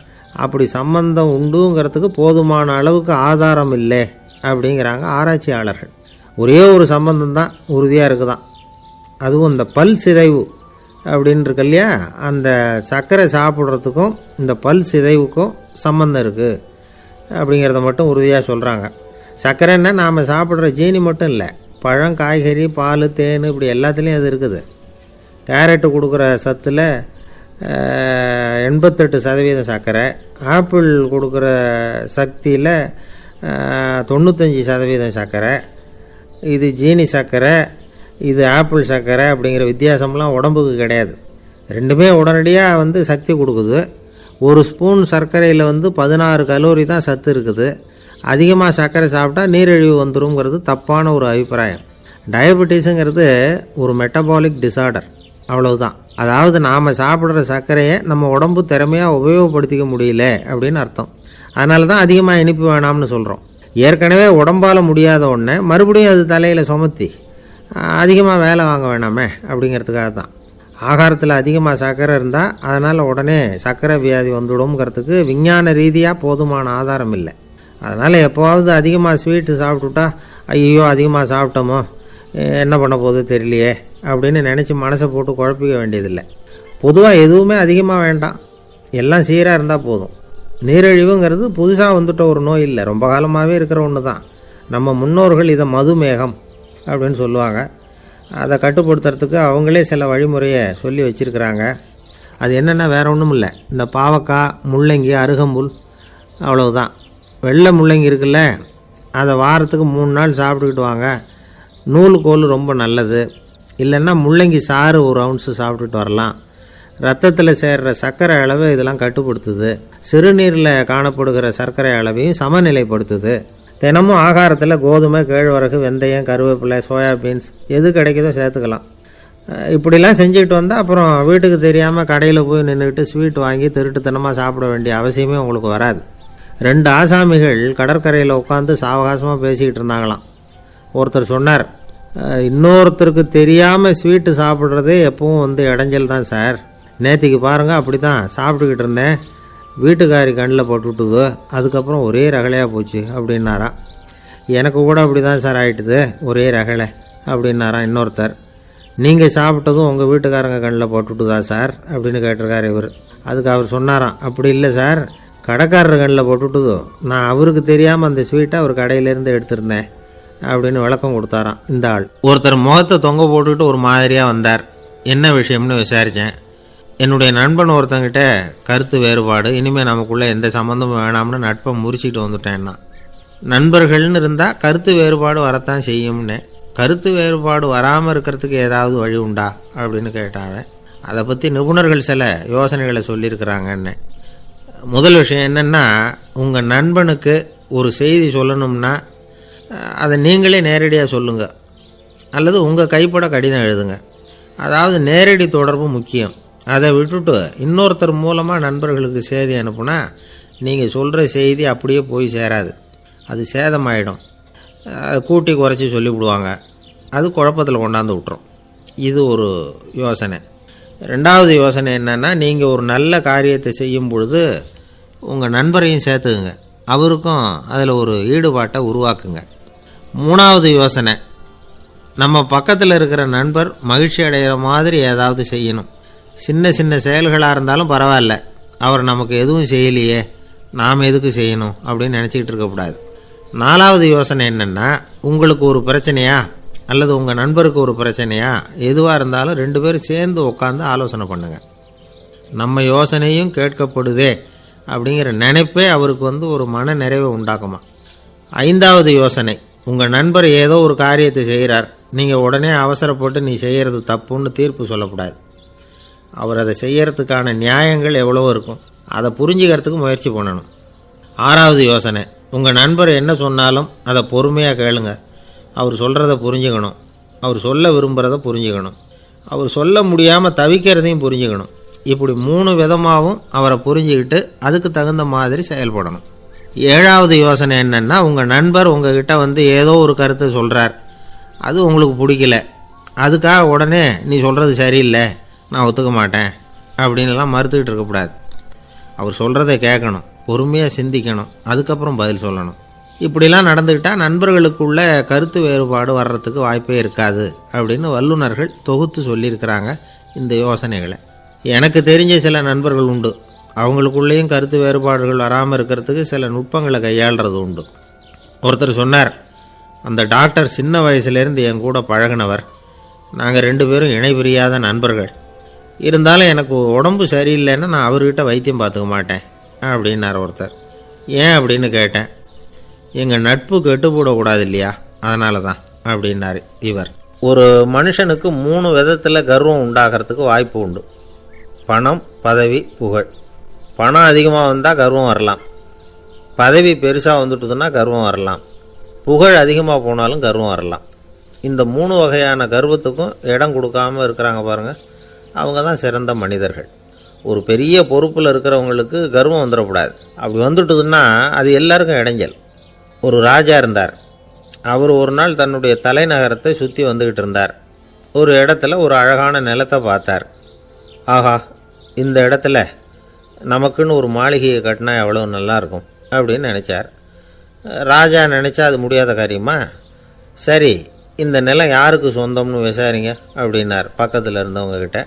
அப்படி சம்பந்தம் உண்டுங்கிறதுக்கு போதுமான அளவுக்கு ஆதாரம் இல்லை அப்படிங்கிறாங்க ஆராய்ச்சியாளர்கள். ஒரே ஒரு சம்பந்தம் தான் உறுதியாக இருக்குதான். அதுவும் இந்த பல் சிதைவு அப்படின்னு இருக்கு இல்லையா, அந்த சர்க்கரை சாப்பிட்றதுக்கும் இந்த பல் சிதைவுக்கும் சம்பந்தம் இருக்குது அப்படிங்கிறத மட்டும் உறுதியாக சொல்கிறாங்க. சர்க்கரைன்னா நாம் சாப்பிட்ற ஜீனி மட்டும் இல்லை, பழம், காய்கறி, பால், தேன், இப்படி எல்லாத்துலேயும் அது இருக்குது. கேரட்டு கொடுக்குற சத்தில் 88% சர்க்கரை, ஆப்பிள் கொடுக்குற சக்தியில் 95% சர்க்கரை. இது ஜீனி சர்க்கரை, இது ஆப்பிள் சர்க்கரை அப்படிங்கிற வித்தியாசம்லாம் உடம்புக்கு கிடையாது. ரெண்டுமே உடனடியாக சக்தி கொடுக்குது. ஒரு ஸ்பூன் சர்க்கரையில் 16 கலோரி தான் சத்து இருக்குது. அதிகமாக சர்க்கரை சாப்பிட்டா நீரிழிவு வந்துருங்கிறது தப்பான ஒரு அபிப்பிராயம். டயபெட்டிஸுங்கிறது ஒரு மெட்டபாலிக் டிசார்டர், அவ்வளவுதான். அதாவது நாம் சாப்பிட்ற சர்க்கரையை நம்ம உடம்பு திறமையாக உபயோகப்படுத்திக்க முடியல அப்படின்னு அர்த்தம். அதனால தான் அதிகமாக இனிப்பு வேணாம்னு சொல்கிறோம். ஏற்கனவே உடம்பால் முடியாத ஒன்று மறுபடியும் அது தலையில் சுமத்தி அதிகமாக வேலை வாங்க வேணாமே அப்படிங்கிறதுக்காக தான். ஆகாரத்தில் அதிகமாக சர்க்கரை இருந்தால் அதனால் உடனே சர்க்கரை வியாதி வந்துடும்ங்கிறதுக்கு விஞ்ஞான ரீதியாக போதுமான ஆதாரம் இல்லை. அதனால் எப்போவாவது அதிகமாக ஸ்வீட்டு சாப்பிட்டுட்டா ஐயோ அதிகமாக சாப்பிட்டோமோ என்ன பண்ண போகுது தெரியலையே அப்படின்னு நினச்சி மனசை போட்டு குழப்பிக்க வேண்டியதில்லை. பொதுவாக எதுவுமே அதிகமாக வேண்டாம், எல்லாம் சீராக இருந்தால் போதும். நீரிழிவுங்கிறது புதுசாக வந்துட்ட ஒரு நோய் இல்லை, ரொம்ப காலமாகவே இருக்கிற ஒன்று தான். நம்ம முன்னோர்கள் இதை மதுமேகம் அப்படின்னு சொல்லுவாங்க. அதை கட்டுப்படுத்துறதுக்கு அவங்களே சில வழிமுறையை சொல்லி வச்சுருக்கிறாங்க. அது என்னென்னா வேறு ஒன்றும் இல்லை, இந்த பாவக்காய், முள்ளங்கி, அருகம்புல், அவ்வளவுதான். வெள்ளை முள்ளங்கி இருக்குல்ல, அதை வாரத்துக்கு 3 நாள் சாப்பிட்டுக்கிட்டு வாங்க. நூலுக்கோல் ரொம்ப நல்லது. இல்லைன்னா முள்ளங்கி சாறு 1 ounce சாப்பிட்டுட்டு வரலாம். ரத்தத்தில் சேர்கிற சர்க்கரை அளவு இதெல்லாம் கட்டுப்படுத்துது. சிறுநீரில் காணப்படுகிற சர்க்கரை அளவையும் சமநிலைப்படுத்துது. தினமும் ஆகாரத்தில் கோதுமை, கேழ்வரகு, வெந்தயம், கருவேப்பிலை, சோயாபீன்ஸ் எது கிடைக்குதோ சேர்த்துக்கலாம். இப்படிலாம் செஞ்சுக்கிட்டு வந்தால் அப்புறம் வீட்டுக்கு தெரியாமல் கடையில் போய் நின்றுக்கிட்டு ஸ்வீட் வாங்கி திருட்டுத்தனமாக சாப்பிட வேண்டிய அவசியமே உங்களுக்கு வராது. 2 ஆசாமிகள் கடற்கரையில் உட்காந்து சாவகாசமாக பேசிக்கிட்டு இருந்தாங்களாம். ஒருத்தர் சொன்னார், இன்னொருத்தருக்கு தெரியாமல் ஸ்வீட்டு சாப்பிட்றதே எப்பவும் இடைஞ்சல் தான் சார். நேற்றுக்கு பாருங்கள் அப்படி தான் சாப்பிட்டுக்கிட்டு இருந்தேன், வீட்டுக்காரி கண்ணில் போட்டுவிட்டுது, அதுக்கப்புறம் ஒரே ரகலையாக போச்சு அப்படின்னாராம். எனக்கு கூட அப்படி தான் சார் ஆகிட்டுது, ஒரே ரகலை அப்படின்னாராம் இன்னொருத்தர். நீங்கள் சாப்பிட்டதும் உங்கள் வீட்டுக்காரங்க கண்ணில் போட்டுவிட்டுதா சார் அப்படின்னு கேட்டிருக்கார் இவர். அதுக்கு அவர் சொன்னாராம், அப்படி இல்லை சார், கடைக்காரர் கண்ணில் போட்டுவிட்டுதோ, நான் அவருக்கு தெரியாமல் அந்த ஸ்வீட்டை அவர் கடையிலேருந்து எடுத்திருந்தேன் அப்படின்னு விளக்கம் கொடுத்தாராம் இந்த ஆள். ஒருத்தர் முகத்தை தொங்க போட்டுக்கிட்டு ஒரு மாதிரியாக வந்தார். என்ன விஷயம்னு விசாரித்தேன். என்னுடைய நண்பன் ஒருத்தங்கிட்ட கருத்து வேறுபாடு, இனிமேல் நமக்குள்ளே எந்த சம்மந்தமும் வேணாம்னு நட்பை முறிச்சிட்டு வந்துட்டேன்னா. நண்பர்கள்னு இருந்தால் கருத்து வேறுபாடு வரத்தான் செய்யும்னு. கருத்து வேறுபாடு வராமல் இருக்கிறதுக்கு ஏதாவது வழி உண்டா அப்படின்னு கேட்டாங்க. அதை பற்றி நிபுணர்கள் சில யோசனைகளை சொல்லியிருக்கிறாங்கன்னு. முதல் விஷயம் என்னென்னா, உங்கள் நண்பனுக்கு ஒரு செய்தி சொல்லணும்னா அதை நீங்களே நேரடியாக சொல்லுங்கள், அல்லது உங்கள் கைப்பட கடிதம் எழுதுங்க. அதாவது நேரடி தொடர்பு முக்கியம். அதை விட்டுட்டு இன்னொருத்தர் மூலமாக நண்பர்களுக்கு செய்தி அனுப்புனா நீங்கள் சொல்கிற செய்தி அப்படியே போய் சேராது, அது சேதமாயிடும். கூட்டி குறைச்சி சொல்லிவிடுவாங்க, அது குழப்பத்தில் கொண்டாந்து விட்டுரும். இது ஒரு யோசனை. ரெண்டாவது யோசனை என்னென்னா, நீங்கள் ஒரு நல்ல காரியத்தை செய்யும் பொழுது உங்கள் நண்பரையும் சேர்த்துக்குங்க, அவருக்கும் அதில் ஒரு ஈடுபாட்டை உருவாக்குங்க. மூணாவது யோசனை, நம்ம பக்கத்தில் இருக்கிற நண்பர் மகிழ்ச்சி அடைகிற மாதிரி ஏதாவது செய்யணும். சின்ன சின்ன செயல்களாக இருந்தாலும் பரவாயில்ல, அவர் நமக்கு எதுவும் செய்யலையே, நாம் எதுக்கு செய்யணும் அப்படின்னு நினச்சிக்கிட்டு இருக்கக்கூடாது. நாலாவது யோசனை என்னென்னா, உங்களுக்கு ஒரு பிரச்சனையா அல்லது உங்கள் நண்பருக்கு ஒரு பிரச்சனையா, எதுவாக இருந்தாலும் 2 பேரும் சேர்ந்து உட்காந்து ஆலோசனை பண்ணுங்கள். நம்ம யோசனையும் கேட்கப்படுதே அப்படிங்கிற நினைப்பே அவருக்கு ஒரு மன நிறைவை உண்டாக்குமா. 5வது யோசனை, உங்கள் நண்பர் ஏதோ ஒரு காரியத்தை செய்கிறார், நீங்கள் உடனே அவசரப்பட்டு நீ செய்கிறது தப்புன்னு தீர்ப்பு சொல்லக்கூடாது. அவர் அதை செய்யறதுக்கான நியாயங்கள் எவ்வளவோ இருக்கும், அதை புரிஞ்சுக்கிறதுக்கு முயற்சி பண்ணணும். 6வது யோசனை, உங்கள் நண்பர் என்ன சொன்னாலும் அதை பொறுமையாக கேளுங்க. அவர் சொல்கிறத புரிஞ்சுக்கணும், அவர் சொல்ல விரும்புகிறத புரிஞ்சுக்கணும், அவர் சொல்ல முடியாமல் தவிக்கிறதையும் புரிஞ்சுக்கணும். இப்படி 3 விதமாகவும் அவரை புரிஞ்சுக்கிட்டு அதுக்கு தகுந்த மாதிரி செயல்படணும். 7வது யோசனை என்னென்னா, உங்கள் நண்பர் உங்ககிட்ட ஏதோ ஒரு கருத்தை சொல்கிறார், அது உங்களுக்கு பிடிக்கல, அதுக்காக உடனே நீ சொல்கிறது சரியில்லை, நான் ஒத்துக்க மாட்டேன் அப்படின்லாம் மறுத்துக்கிட்டு இருக்கக்கூடாது. அவர் சொல்கிறத கேட்கணும், பொறுமையாக சிந்திக்கணும், அதுக்கப்புறம் பதில் சொல்லணும். இப்படிலாம் நடந்துக்கிட்டால் நண்பர்களுக்குள்ள கருத்து வேறுபாடு வர்றதுக்கு வாய்ப்பே இருக்காது அப்படின்னு வல்லுநர்கள் தொகுத்து சொல்லியிருக்கிறாங்க இந்த யோசனைகளை. எனக்கு தெரிஞ்ச சில நண்பர்கள் உண்டு, அவங்களுக்குள்ளேயும் கருத்து வேறுபாடுகள் வராமல் இருக்கிறதுக்கு சில நுட்பங்களை கையாளுறது உண்டு. ஒருத்தர் சொன்னார், அந்த டாக்டர் சின்ன வயசுலேருந்து என் கூட பழகினவர், நாங்கள் 2 பேரும் இணை பிரியாத நண்பர்கள், இருந்தாலும் எனக்கு உடம்பு சரியில்லைன்னா நான் அவர்கிட்ட வைத்தியம் பார்த்துக்க மாட்டேன் அப்படின்னார் ஒருத்தர். ஏன் அப்படின்னு கேட்டேன். எங்கள் நட்பு கெட்டுப்போடக்கூடாது இல்லையா, அதனால தான் அப்படின்னாரு இவர். ஒரு மனுஷனுக்கு 3 விதத்தில் கர்வம் உண்டாகிறதுக்கு வாய்ப்பு உண்டு. பணம், பதவி, புகழ். பணம் அதிகமாக வந்தால் கர்வம் வரலாம், பதவி பெருசாக வந்துட்டுதுன்னா கர்வம் வரலாம், புகழ் அதிகமாக போனாலும் கர்வம் வரலாம். இந்த 3 வகையான கர்வத்துக்கும் இடம் கொடுக்காமல் இருக்கிறாங்க பாருங்கள், அவங்க தான் சிறந்த மனிதர்கள். ஒரு பெரிய பொறுப்பில் இருக்கிறவங்களுக்கு கர்வம் வந்துடக்கூடாது. அப்படி வந்துட்டுதுன்னா அது எல்லாருக்கும் இடைஞ்சல். ஒரு ராஜா இருந்தார். அவர் ஒரு நாள் தன்னுடைய தலைநகரத்தை சுற்றி வந்துக்கிட்டு இருந்தார். ஒரு இடத்துல ஒரு அழகான நிலத்தை பார்த்தார். ஆஹா, இந்த இடத்துல நமக்குன்னு ஒரு மாளிகையை கட்டினா எவ்வளோ நல்லாயிருக்கும் அப்படின்னு நினச்சார். ராஜா நினச்சா அது முடியாத காரியமா? சரி, இந்த நிலம் யாருக்கு சொந்தம்னு விசாரிங்க அப்படின்னார் பக்கத்தில் இருந்தவங்கக்கிட்ட.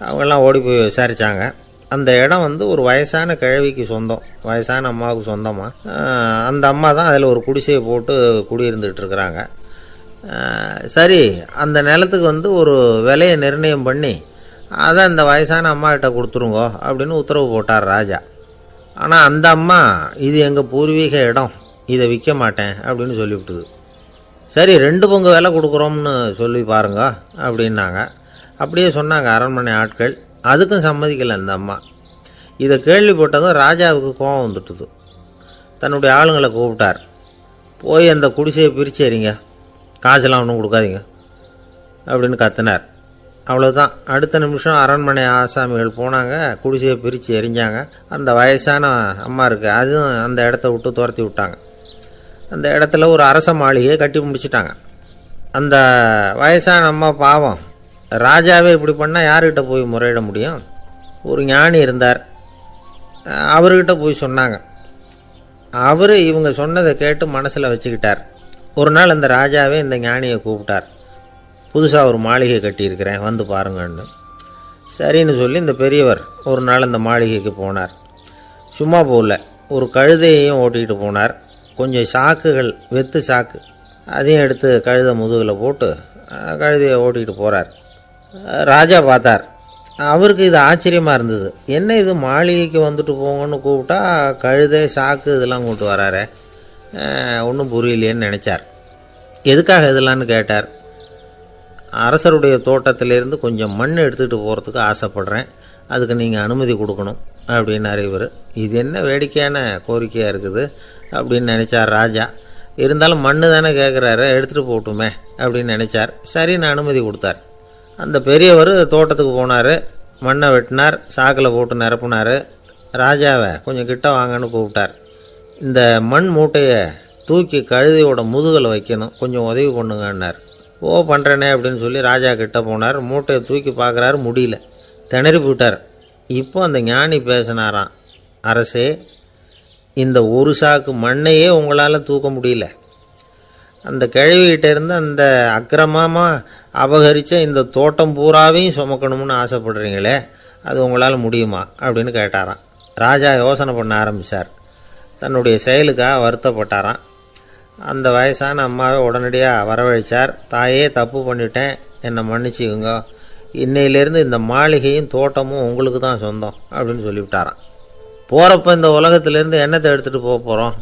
அவங்கெல்லாம் ஓடி போய் விசாரித்தாங்க. அந்த இடம் ஒரு வயசான கிழவிக்கு சொந்தம், வயசான அம்மாவுக்கு சொந்தமாக. அந்த அம்மா தான் அதில் ஒரு குடிசையை போட்டு குடியிருந்துகிட்டு இருக்கிறாங்க. சரி, அந்த நிலத்துக்கு ஒரு விலையை நிர்ணயம் பண்ணி அதை அந்த வயசான அம்மாக்கிட்ட கொடுத்துருங்கோ அப்படின்னு உத்தரவு போட்டார் ராஜா. ஆனால் அந்த அம்மா, இது எங்கள் பூர்வீக இடம், இதை விற்க மாட்டேன் அப்படின்னு சொல்லிவிட்டுது. சரி, 2 பங்கு விலை கொடுக்குறோம்னு சொல்லி பாருங்க அப்படின்னாங்க. அப்படியே சொன்னாங்க அரண்மனை ஆட்கள். அதுக்கும் சம்மதிக்கலை அந்த அம்மா. இதை கேள்விப்பட்டதும் ராஜாவுக்கு கோபம் வந்துட்டுது. தன்னுடைய ஆளுங்களை கூப்பிட்டார். போய் அந்த குடிசையை பிரித்து எறிங்க, காசெல்லாம் ஒன்றும் கொடுக்காதீங்க அப்படின்னு கத்தினார். அவ்வளோதான். அடுத்த நிமிஷம் அரண்மனை ஆசாமிகள் போனாங்க, குடிசையை பிரித்து எரிஞ்சாங்க. அந்த வயசான அம்மா இருக்கு, அதுவும் அந்த இடத்த விட்டு துரத்தி விட்டாங்க. அந்த இடத்துல ஒரு அரச மாளிகையை கட்டி முடிச்சிட்டாங்க. அந்த வயசான அம்மா பாவம், ராஜாவே இப்படி பண்ணால் யார்கிட்ட போய் முறையிட முடியும்? ஒரு ஞானி இருந்தார், அவர்கிட்ட போய் சொன்னாங்க. அவர் இவங்க சொன்னதை கேட்டு மனசில் வச்சுக்கிட்டார். ஒரு நாள் அந்த ராஜாவே இந்த ஞானியை கூப்பிட்டார். புதுசாக ஒரு மாளிகை கட்டியிருக்கிறேன், வந்து பாருங்கன்னு. சரின்னு சொல்லி இந்த பெரியவர் ஒரு நாள் இந்த மாளிகைக்கு போனார். சும்மா போகல, ஒரு கழுதையையும் ஓட்டிகிட்டு போனார். கொஞ்சம் சாக்குகள், வெத்து சாக்கு, அதையும் எடுத்து கழுதை முதுகில் போட்டு கழுதையை ஓட்டிகிட்டு போகிறார். ராஜா பார்த்தார், அவருக்கு இது ஆச்சரியமாக இருந்தது. என்ன இது மாளிகைக்கு வந்துட்டு போங்கன்னு கூப்பிட்டா கழுதை சாக்கு இதெல்லாம் கூப்பிட்டு வராரே, ஒன்றும் புரியலையேன்னு நினச்சார். எதுக்காக இதெல்லாம்னு கேட்டார். அரசருடைய தோட்டத்திலேருந்து கொஞ்சம் மண் எடுத்துகிட்டு போகிறதுக்கு ஆசைப்படுறேன், அதுக்கு நீங்கள் அனுமதி கொடுக்கணும் அப்படின்னாரு இவர். இது என்ன வேடிக்கையான கோரிக்கையாக இருக்குது அப்படின்னு நினச்சார் ராஜா. இருந்தாலும் மண்ணு தானே கேட்குறாரு, எடுத்துகிட்டு போகட்டுமே அப்படின்னு நினச்சார். சரின்னு அனுமதி கொடுத்தார். அந்த பெரியவர் தோட்டத்துக்கு போனார், மண்ணை வெட்டினார், சாக்கில் போட்டு நிரப்புனார். ராஜாவை கொஞ்சம் கிட்ட வாங்கன்னு கூப்பிட்டார். இந்த மண் மூட்டையை தூக்கி கழுதையோட முதுகில் வைக்கணும், கொஞ்சம் உதவி பண்ணுங்கன்னார். ஓ பண்ணுறேனே அப்படின்னு சொல்லி ராஜா கிட்ட போனார். மூட்டையை தூக்கி பார்க்குறாரு, முடியல, திணறி போட்டார். இப்போ அந்த ஞானி பேசினாராம். அரசே, இந்த ஒரு சாக்கு மண்ணையே உங்களால் தூக்க முடியல, அந்த கிழவிகிட்ட இருந்து அந்த அக்கிரமமாக அபகரித்த இந்த தோட்டம் பூராவையும் சுமக்கணும்னு ஆசைப்படுறீங்களே, அது உங்களால் முடியுமா அப்படின்னு கேட்டாராம். ராஜா யோசனை பண்ண ஆரம்பித்தார். தன்னுடைய செயலுக்காக வருத்தப்பட்டாராம். அந்த வயசான அம்மாவை உடனடியாக வரவழைச்சார். தாயே, தப்பு பண்ணிட்டேன், என்னை மன்னிச்சுக்குங்க, இன்னையிலேருந்து இந்த மாளிகையும் தோட்டமும் உங்களுக்கு தான் சொந்தம் அப்படின்னு சொல்லிவிட்டாராம். போகிறப்ப இந்த உலகத்திலேருந்து என்னத்தை எடுத்துகிட்டு போக போகிறோம்,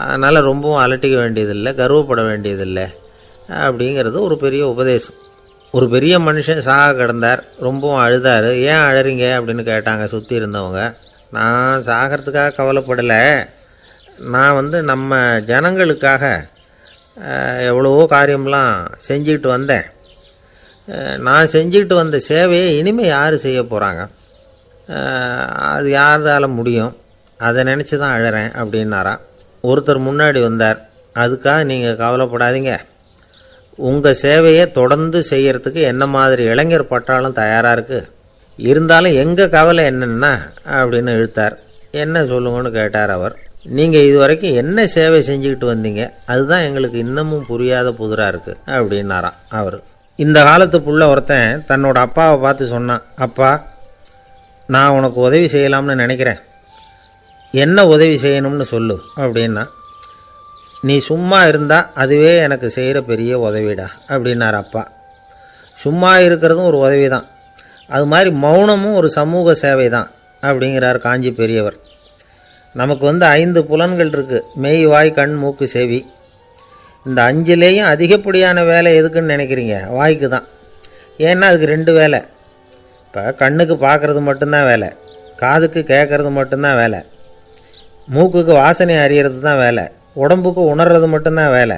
அதனால் ரொம்பவும் அலட்டிக்க வேண்டியதில்லை, கர்வப்பட வேண்டியதில்லை அப்படிங்கிறது ஒரு பெரிய உபதேசம். ஒரு பெரிய மனுஷன் சாக கிடந்தார், ரொம்பவும் அழுதார். ஏன் அழறீங்க அப்படின்னு கேட்டாங்க சுற்றி இருந்தவங்க. நான் சாகிறதுக்காக கவலைப்படலை, நான் நம்ம ஜனங்களுக்காக எவ்வளவோ காரியம்லாம் செஞ்சுக்கிட்டு வந்தேன். நான் செஞ்சுக்கிட்டு வந்த சேவையை இனிமேல் யார் செய்ய போகிறாங்க, அது யாரால் முடியும், அதை நினச்சி தான் அழறேன் அப்படின்னாராம். ஒருத்தர் முன்னாடி வந்தார். அதுக்காக நீங்கள் கவலைப்படாதீங்க, உங்கள் சேவையை தொடர்ந்து செய்கிறதுக்கு என்ன மாதிரி இளைஞர் பட்டாலும் தயாராக இருக்குது, இருந்தாலும் எங்கள் கவலை என்னென்னா அப்படின்னு இழுத்தார். என்ன சொல்லுங்கன்னு கேட்டார் அவர். நீங்கள் இது வரைக்கும் என்ன சேவை செஞ்சுக்கிட்டு வந்தீங்க, அதுதான் எங்களுக்கு இன்னமும் புரியாத புதிராக இருக்குது அப்படின்னாராம் அவர். இந்த காலத்து புள்ள ஒருத்தன் தன்னோட அப்பாவை பார்த்து சொன்னான், அப்பா, நான் உனக்கு உதவி செய்யலாம்னு நினைக்கிறேன், என்ன உதவி செய்யணும்னு சொல்லு அப்படின்னா. நீ சும்மா இருந்தால் அதுவே எனக்கு செய்கிற பெரிய உதவிடா அப்படின்னார் அப்பா. சும்மா இருக்கிறதும் ஒரு உதவி தான், அது மாதிரி மௌனமும் ஒரு சமூக சேவை தான் அப்படிங்கிறார் காஞ்சி பெரியவர். நமக்கு 5 புலன்கள் இருக்குது, மெய், வாய், கண், மூக்கு, செவி. இந்த 5லேயும் அதிகப்படியான வேலை எதுக்குன்னு நினைக்கிறீங்க? வாய்க்கு தான். ஏன்னா அதுக்கு 2 வேலை. இப்போ கண்ணுக்கு பார்க்குறது மட்டும்தான் வேலை, காதுக்கு கேட்குறது மட்டும்தான் வேலை, மூக்குக்கு வாசனை அறியறது தான் வேலை, உடம்புக்கு உணர்றது மட்டும்தான் வேலை.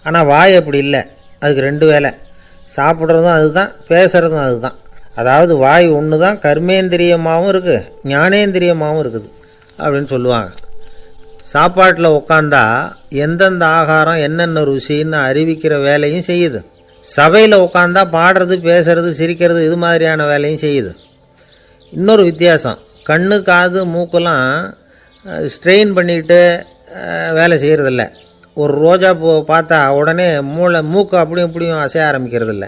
ஆனால் வாய் அப்படி இல்லை, அதுக்கு 2 வேலை, சாப்பிட்றதும் அதுதான், பேசுகிறதும் அதுதான். அதாவது வாய் ஒன்று தான் கர்மேந்திரியமாகவும் இருக்குது, ஞானேந்திரியமாகவும் இருக்குது அப்படின்னு சொல்லுவாங்க. சாப்பாட்டில் உட்காந்தா எந்தெந்த ஆகாரம் என்னென்ன ருசின்னு அறிவிக்கிற வேலையும் செய்யுது. சபையில் உட்காந்தா பாடுறது, பேசுறது, சிரிக்கிறது, இது மாதிரியான வேலையும் செய்யுது. இன்னொரு வித்தியாசம், கண்ணு, காது, மூக்கெல்லாம் ஸ்ட்ரெயின் பண்ணிக்கிட்டு வேலை செய்கிறதில்ல. ஒரு ரோஜா பூ பார்த்தா உடனே மூக்கு அப்படியும் இப்படியும் அசைய ஆரம்பிக்கிறதில்ல.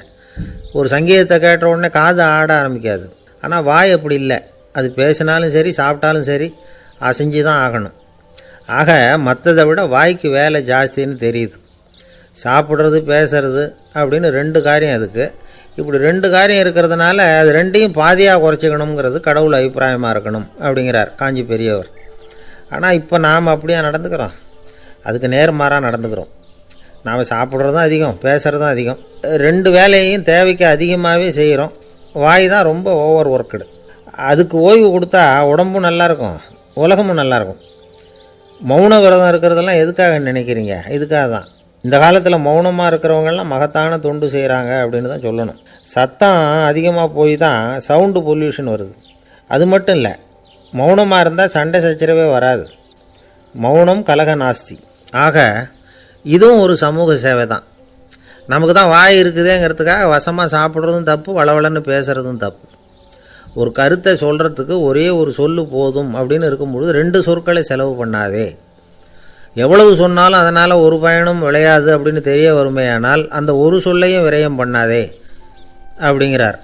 ஒரு சங்கீதத்தை கேட்ட உடனே காது ஆட ஆரம்பிக்காது. ஆனால் வாய் அப்படி இல்லை, அது பேசினாலும் சரி சாப்பிட்டாலும் சரி அசைஞ்சு தான் ஆகணும். ஆக மற்றதை விட வாய்க்கு வேலை ஜாஸ்தின்னு தெரியுது. சாப்பிட்றது, பேசுறது அப்படின்னு 2 காரியம் அதுக்கு. இப்படி 2 காரியம் இருக்கிறதுனால அது 2ஐயும் பாதியாக குறைச்சிக்கணுங்கிறது கடவுள் அபிப்பிராயமாக இருக்கணும் அப்படிங்கிறார் காஞ்சி பெரியவர். ஆனால் இப்போ நாம் அப்படியே நடந்துக்கிறோம், அதுக்கு நேர்மாறாக நடந்துக்கிறோம். நாம் சாப்பிட்றதும் அதிகம், பேசுகிறதும் அதிகம், 2 வேலையையும் தேவைக்கு அதிகமாகவே செய்கிறோம். வாய் தான் ரொம்ப ஓவர் ஒர்க்குடு. அதுக்கு ஓய்வு கொடுத்தா உடம்பும் நல்லாயிருக்கும், உலகமும் நல்லாயிருக்கும். மௌன விரதம் இருக்கிறதெல்லாம் எதுக்காக நினைக்கிறீங்க? இதுக்காக தான். இந்த காலத்தில் மௌனமாக இருக்கிறவங்கெல்லாம் மகத்தான தொண்டு செய்கிறாங்க அப்படின்னு தான் சொல்லணும். சத்தம் அதிகமாக போய் தான் சவுண்டு பொல்யூஷன் வருது. அது மட்டும் இல்லை, மௌனமாக இருந்தால் சண்டை சச்சரவே வராது. மௌனம் கலக நாஸ்தி. ஆக இதுவும் ஒரு சமூக சேவை தான். நமக்கு தான் வாய் இருக்குதேங்கிறதுக்காக வசமாக சாப்பிட்றதும் தப்பு, வளவளன்னு பேசுகிறதும் தப்பு. ஒரு கருத்தை சொல்கிறதுக்கு ஒரே ஒரு சொல்லு போதும் அப்படின்னு இருக்கும்பொழுது 2 சொற்களை செலவு பண்ணாதே. எவ்வளவு சொன்னாலும் அதனால் ஒரு பயனும் விளையாது அப்படின்னு தெரிய வருமேயானால் அந்த ஒரு சொல்லையும் விரயம் பண்ணாதே அப்படிங்கிறார்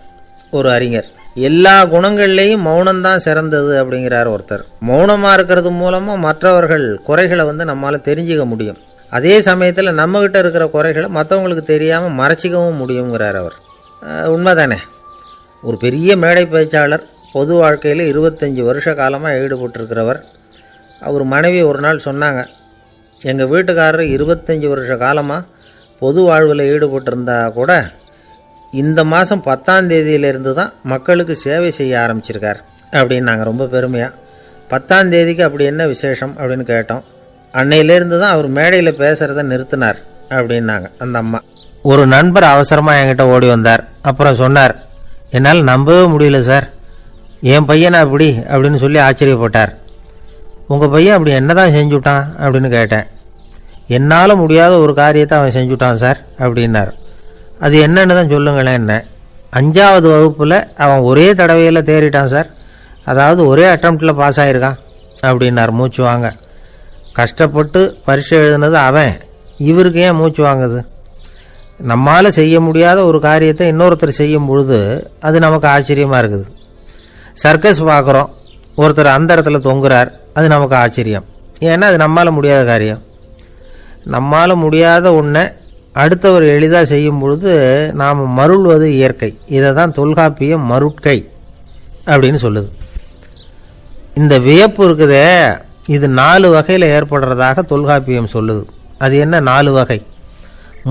ஒரு அறிஞர். எல்லா குணங்கள்லேயும் மௌனம்தான் சிறந்தது அப்படிங்கிறார் ஒருத்தர். மௌனமாக இருக்கிறது மூலமாக மற்றவர்கள் குறைகளை நம்மளால் தெரிஞ்சிக்க முடியும். அதே சமயத்தில் நம்மகிட்ட இருக்கிற குறைகளை மற்றவங்களுக்கு தெரியாமல் மறைச்சிக்கவும் முடியுங்கிறார் அவர். உண்மைதானே? ஒரு பெரிய மேடை பேச்சாளர், பொது வாழ்க்கையில் 25 வருஷ காலமாக ஈடுபட்டிருக்கிறவர். அவர் மனைவி ஒரு நாள் சொன்னாங்க, எங்கள் வீட்டுக்காரர் 25 வருஷ காலமாக பொது வாழ்வில் ஈடுபட்டிருந்தா கூட இந்த மாதம் 10ஆம் தேதியிலிருந்து தான் மக்களுக்கு சேவை செய்ய ஆரம்பிச்சிருக்கார் அப்படின்னாங்க ரொம்ப பெருமையாக. 10ஆம் தேதிக்கு அப்படி என்ன விசேஷம் அப்படின்னு கேட்டோம். அன்னையிலேருந்து தான் அவர் மேடையில் பேசுகிறத நிறுத்தினார் அப்படின்னாங்க அந்த அம்மா. ஒரு நண்பர் அவசரமாக என்கிட்ட ஓடி வந்தார். அப்புறம் சொன்னார், என்னால் நம்பவே முடியல சார், என் பையனை அப்படி அப்படின்னு சொல்லி ஆச்சரியப்பட்டார். உங்கள் பையன் அப்படி என்ன தான் செஞ்சுட்டான் அப்படின்னு கேட்டேன். என்னால் முடியாத ஒரு காரியத்தை அவன் செஞ்சுட்டான் சார் அப்படின்னார். அது என்னன்னு தான் சொல்லுங்களேன். என்ன 5ஆவது வகுப்பில் அவன் ஒரே தடவையில் தேறிட்டான் சார், அதாவது ஒரே அட்டம்ப்டில் பாஸ் ஆகிருக்கான் அப்படின்னார் மூச்சு வாங்க. கஷ்டப்பட்டு பரீட்சை எழுதுனது அவன், இவருக்கு ஏன் மூச்சு வாங்குது? நம்மால் செய்ய முடியாத ஒரு காரியத்தை இன்னொருத்தர் செய்யும் பொழுது அது நமக்கு ஆச்சரியமாக இருக்குது. சர்க்கஸ் பார்க்குறோம், ஒருத்தர் அந்த இடத்துல தொங்குறார், அது நமக்கு ஆச்சரியம். ஏன்னா அது நம்மால் முடியாத காரியம். நம்மால் முடியாத ஒன்றை அடுத்தவர் எளிதாக செய்யும் பொழுது நாம் மருள்வது இயற்கை. இதை தான் தொல்காப்பியம் மருட்கை அப்படின்னு சொல்லுது. இந்த வியப்பு இருக்குதே, இது 4 வகையில் ஏற்படுறதாக தொல்காப்பியம் சொல்லுது. அது என்ன 4 வகை?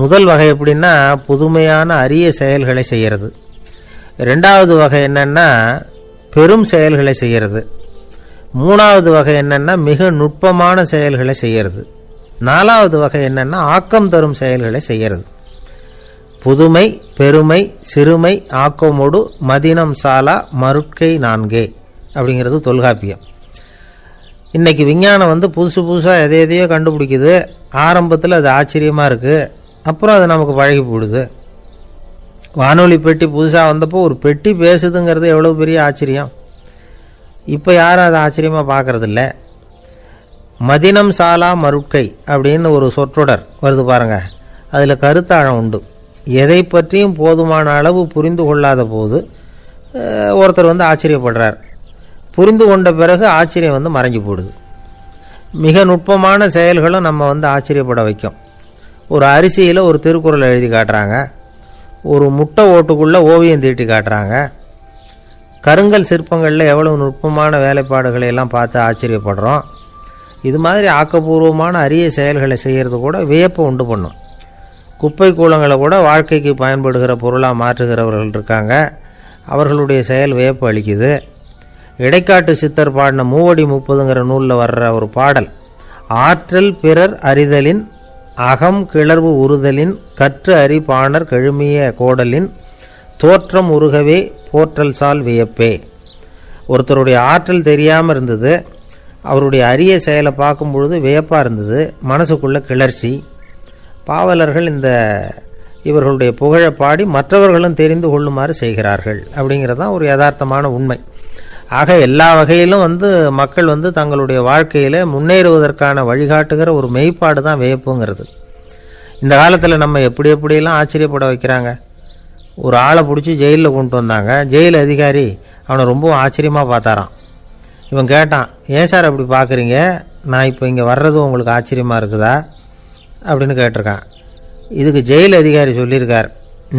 முதல் வகை எப்படின்னா புதுமையான அரிய செயல்களை செய்கிறது. 2வது வகை என்னன்னா பெரும் செயல்களை செய்கிறது. 3வது வகை என்னன்னா மிக நுட்பமான செயல்களை செய்கிறது. 4வது வகை என்னன்னா ஆக்கம் தரும் செயல்களை செய்கிறது. புதுமை, பெருமை, சிறுமை, ஆக்கமோடு மதினம் சாலா மருட்கை 4 அப்படிங்கிறது தொல்காப்பியம். இன்னைக்கு விஞ்ஞானம் புதுசு புதுசாக எதையோ கண்டுபிடிக்குது. ஆரம்பத்தில் அது ஆச்சரியமாக இருக்குது, அப்புறம் அது நமக்கு பழகி போடுது. வானொலி பெட்டி புதுசாக வந்தப்போ ஒரு பெட்டி பேசுதுங்கிறது எவ்வளோ பெரிய ஆச்சரியம். இப்போ யாரும் அதை ஆச்சரியமாக பார்க்கறதில்ல. மதினம் சாலா மருட்கை அப்படின்னு ஒரு சொற்றொடர் வருது பாருங்க, அதில் கருத்தாழம் உண்டு. எதை பற்றியும் போதுமான அளவு புரிந்து கொள்ளாத போது ஒருத்தர் ஆச்சரியப்படுறார். புரிந்து கொண்ட பிறகு ஆச்சரியம் மறைஞ்சு போடுது. மிக நுட்பமான செயல்களும் நம்ம ஆச்சரியப்பட வைக்கும். ஒரு அரிசியில் ஒரு திருக்குறள் எழுதி காட்டுறாங்க, ஒரு முட்டை ஓட்டுக்குள்ளே ஓவியம் தீட்டி காட்டுறாங்க. கருங்கல் சிற்பங்களில் எவ்வளவு நுட்பமான வேலைப்பாடுகளை எல்லாம் பார்த்து ஆச்சரியப்படுறோம். இது மாதிரி ஆக்கப்பூர்வமான அரிய செயல்களை செய்கிறது கூட வியப்பை உண்டு பண்ணும். குப்பை கூலங்களை கூட வாழ்க்கைக்கு பயன்படுகிற பொருளாக மாற்றுகிறவர்கள் இருக்காங்க, அவர்களுடைய செயல் வியப்பு அளிக்குது. இடைக்காட்டு சித்தர் பாடின 30 நூலில் வர்ற ஒரு பாடல், ஆற்றல் பிறர் அறிதலின் அகம் கிளர்வு உறுதலின் கற்று அறி பாணர் கெழுமிய கோடலின் தோற்றம் உருகவே போற்றல் சால் வியப்பே. ஒருத்தருடைய ஆற்றல் தெரியாமல் இருந்தது, அவருடைய அரிய செயலை பார்க்கும் பொழுது வியப்பாக இருந்தது, மனசுக்குள்ள கிளர்ச்சி. பாவலர்கள் இவர்களுடைய புகழை பாடி மற்றவர்களும் தெரிந்து கொள்ளுமாறு செய்கிறார்கள் அப்படிங்கிறதான் ஒரு யதார்த்தமான உண்மை. ஆக எல்லா வகையிலும் மக்கள் தங்களுடைய வாழ்க்கையில் முன்னேறுவதற்கான வழிகாட்டுகிற ஒரு மெய்ப்பாடு தான் வியப்புங்கிறது. இந்த காலத்தில் நம்ம எப்படியெல்லாம் ஆச்சரியப்பட வைக்கிறாங்க. ஒரு ஆளை பிடிச்சி ஜெயிலில் கொண்டு வந்தாங்க. ஜெயில் அதிகாரி அவனை ரொம்ப ஆச்சரியமாக பார்த்தாரான். இவன் கேட்டான், ஏன் சார் அப்படி பார்க்குறீங்க, நான் இப்போ இங்கே வர்றது உங்களுக்கு ஆச்சரியமாக இருக்குதா அப்படின்னு கேட்டிருக்கான். இதுக்கு ஜெயில் அதிகாரி சொல்லியிருக்கார்,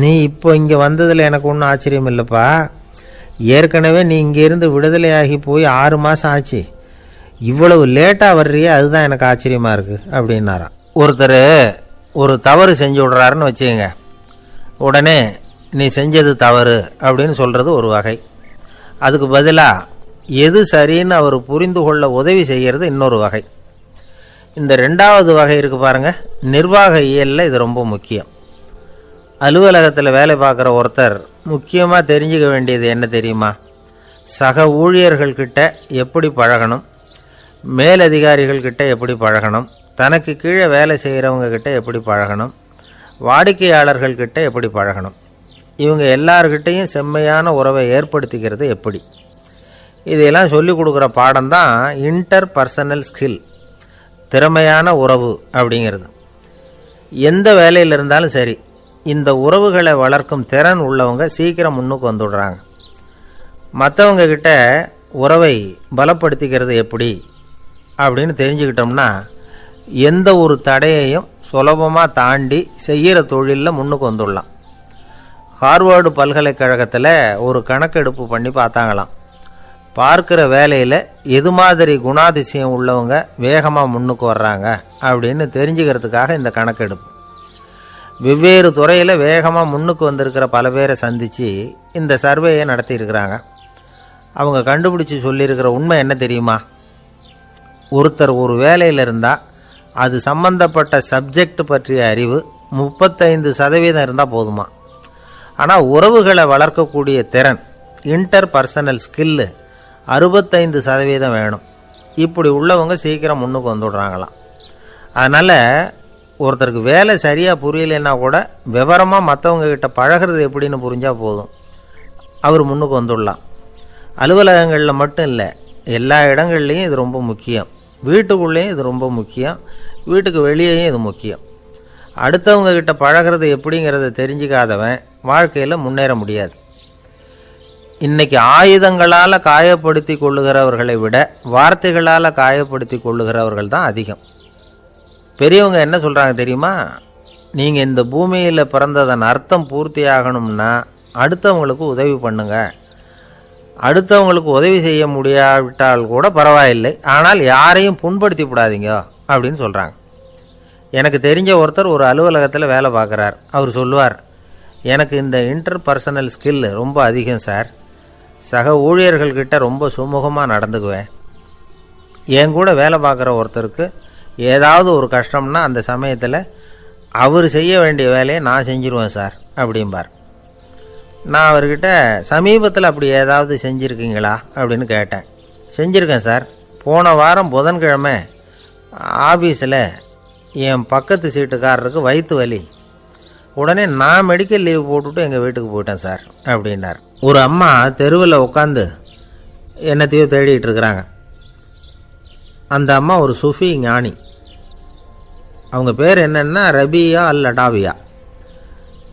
நீ இப்போ இங்கே வந்ததில் எனக்கு ஒன்றும் ஆச்சரியம் இல்லைப்பா, ஏற்கனவே நீ இங்கேருந்து விடுதலையாகி போய் 6 மாதம் ஆச்சு, இவ்வளவு லேட்டாக வர்றியே அதுதான் எனக்கு ஆச்சரியமாக இருக்குது அப்படின்னாராம். ஒருத்தர் ஒரு தவறு செஞ்சு விடுறாருன்னு வச்சுக்கோங்க, உடனே நீ செஞ்சது தவறு அப்படின்னு சொல்கிறது ஒரு வகை. அதுக்கு பதிலாக எது சரின்னு அவர் புரிந்து கொள்ள உதவி செய்கிறது இன்னொரு வகை. இந்த 2வது வகை இருக்குது பாருங்கள், நிர்வாக இயலில் இது ரொம்ப முக்கியம். அலுவலகத்தில் வேலை பார்க்குற ஒருத்தர் முக்கியமாக தெரிஞ்சுக்க வேண்டியது என்ன தெரியுமா? சக ஊழியர்கள்கிட்ட எப்படி பழகணும், மேலதிகாரிகள்கிட்ட எப்படி பழகணும், தனக்கு கீழே வேலை செய்கிறவங்க கிட்ட எப்படி பழகணும், வாடிக்கையாளர்கள்கிட்ட எப்படி பழகணும், இவங்க எல்லார்கிட்டையும் செம்மையான உறவை ஏற்படுத்திக்கிறது எப்படி, இதையெல்லாம் சொல்லிக் கொடுக்குற பாடம் தான் இன்டர் பர்சனல் ஸ்கில், திறமையான உறவு அப்படிங்கிறது. எந்த வேலையில் இருந்தாலும் சரி, இந்த உறவுகளை வளர்க்கும் திறன் உள்ளவங்க சீக்கிரம் முன்னுக்கு வந்துடுறாங்க. மற்றவங்க கிட்ட உறவை பலப்படுத்திக்கிறது எப்படி அப்படின்னு தெரிஞ்சுக்கிட்டோம்னா எந்த ஒரு தடையையும் சுலபமாக தாண்டி செய்கிற தொழிலில் முன்னுக்கு வந்துடலாம். ஹார்வர்டு பல்கலைக்கழகத்தில் ஒரு கணக்கெடுப்பு பண்ணி பார்த்தாங்களாம். பார்க்குற வேலையில் எது மாதிரி குணாதிசயம் உள்ளவங்க வேகமாக முன்னுக்கு வர்றாங்க அப்படின்னு தெரிஞ்சுக்கிறதுக்காக இந்த கணக்கெடுப்பு. வெவ்வேறு துறையில் வேகமாக முன்னுக்கு வந்திருக்கிற பல பேரை சந்தித்து இந்த சர்வேயை நடத்தியிருக்கிறாங்க. அவங்க கண்டுபிடிச்சி சொல்லியிருக்கிற உண்மை என்ன தெரியுமா? ஒருத்தர் ஒரு வேலையில் இருந்தால் அது சம்பந்தப்பட்ட சப்ஜெக்ட் பற்றிய அறிவு 35% இருந்தால் போதுமா. ஆனால் உறவுகளை வளர்க்கக்கூடிய திறன், இன்டர் பர்சனல் ஸ்கில்லு 65% வேணும். இப்படி உள்ளவங்க சீக்கிரம் முன்னுக்கு வந்துடுறாங்களாம். அதனால் ஒருத்தருக்கு வேலை சரியாக புரியலைன்னா கூட விவரமாக மற்றவங்க கிட்ட பழகிறது எப்படின்னு புரிஞ்சால் போதும், அவர் முன்னுக்கு வந்துடலாம். அலுவலகங்களில் மட்டும் இல்லை, எல்லா இடங்கள்லையும் இது ரொம்ப முக்கியம். வீட்டுக்குள்ளேயும் இது ரொம்ப முக்கியம், வீட்டுக்கு வெளியேயும் இது முக்கியம். அடுத்தவங்க கிட்ட பழகிறது எப்படிங்கிறத தெரிஞ்சிக்காதவன் வாழ்க்கையில் முன்னேற முடியாது. இன்னைக்கு ஆயுதங்களால் காயப்படுத்தி கொள்ளுகிறவர்களை விட வார்த்தைகளால் காயப்படுத்தி கொள்ளுகிறவர்கள் தான் அதிகம். பெரியவங்க என்ன சொல்கிறாங்க தெரியுமா? நீங்கள் இந்த பூமியில் பிறந்ததன் அர்த்தம் பூர்த்தி ஆகணும்னா அடுத்தவங்களுக்கு உதவி பண்ணுங்க. அடுத்தவங்களுக்கு உதவி செய்ய முடியாவிட்டால் கூட பரவாயில்லை, ஆனால் யாரையும் புண்படுத்தி விடாதீங்க அப்படின்னு சொல்கிறாங்க. எனக்கு தெரிஞ்ச ஒருத்தர் ஒரு அலுவலகத்தில் வேலை பார்க்குறார். அவர் சொல்லுவார், எனக்கு இந்த இன்டர் பர்சனல் ஸ்கில் ரொம்ப அதிகம் சார். சக ஊழியர்கள்கிட்ட ரொம்ப சுமூகமாக நடந்துக்குவேன். என் கூட வேலை பார்க்குற ஒருத்தருக்கு ஏதாவது ஒரு கஷ்டம்னா அந்த சமயத்தில் அவர் செய்ய வேண்டிய வேலையை நான் செஞ்சிருவேன் சார் அப்படிம்பார். நான் அவர்கிட்ட சமீபத்தில் அப்படி ஏதாவது செஞ்சுருக்கீங்களா அப்படின்னு கேட்டேன். செஞ்சுருக்கேன் சார். போன வாரம் புதன்கிழமை ஆஃபீஸில் என் பக்கத்து சீட்டுக்காரருக்கு வயிற்று வலி. உடனே நான் மெடிக்கல் லீவ் போட்டுவிட்டு எங்கள் வீட்டுக்கு போயிட்டேன் சார் அப்படின்னார். ஒரு அம்மா தெருவில் உட்காந்து என்னத்தையோ தேடிட்டு இருக்கிறாங்க. அந்த அம்மா ஒரு சூஃபி ஞானி. அவங்க பேர் என்னன்னா ரபியா அல் அடாவியா.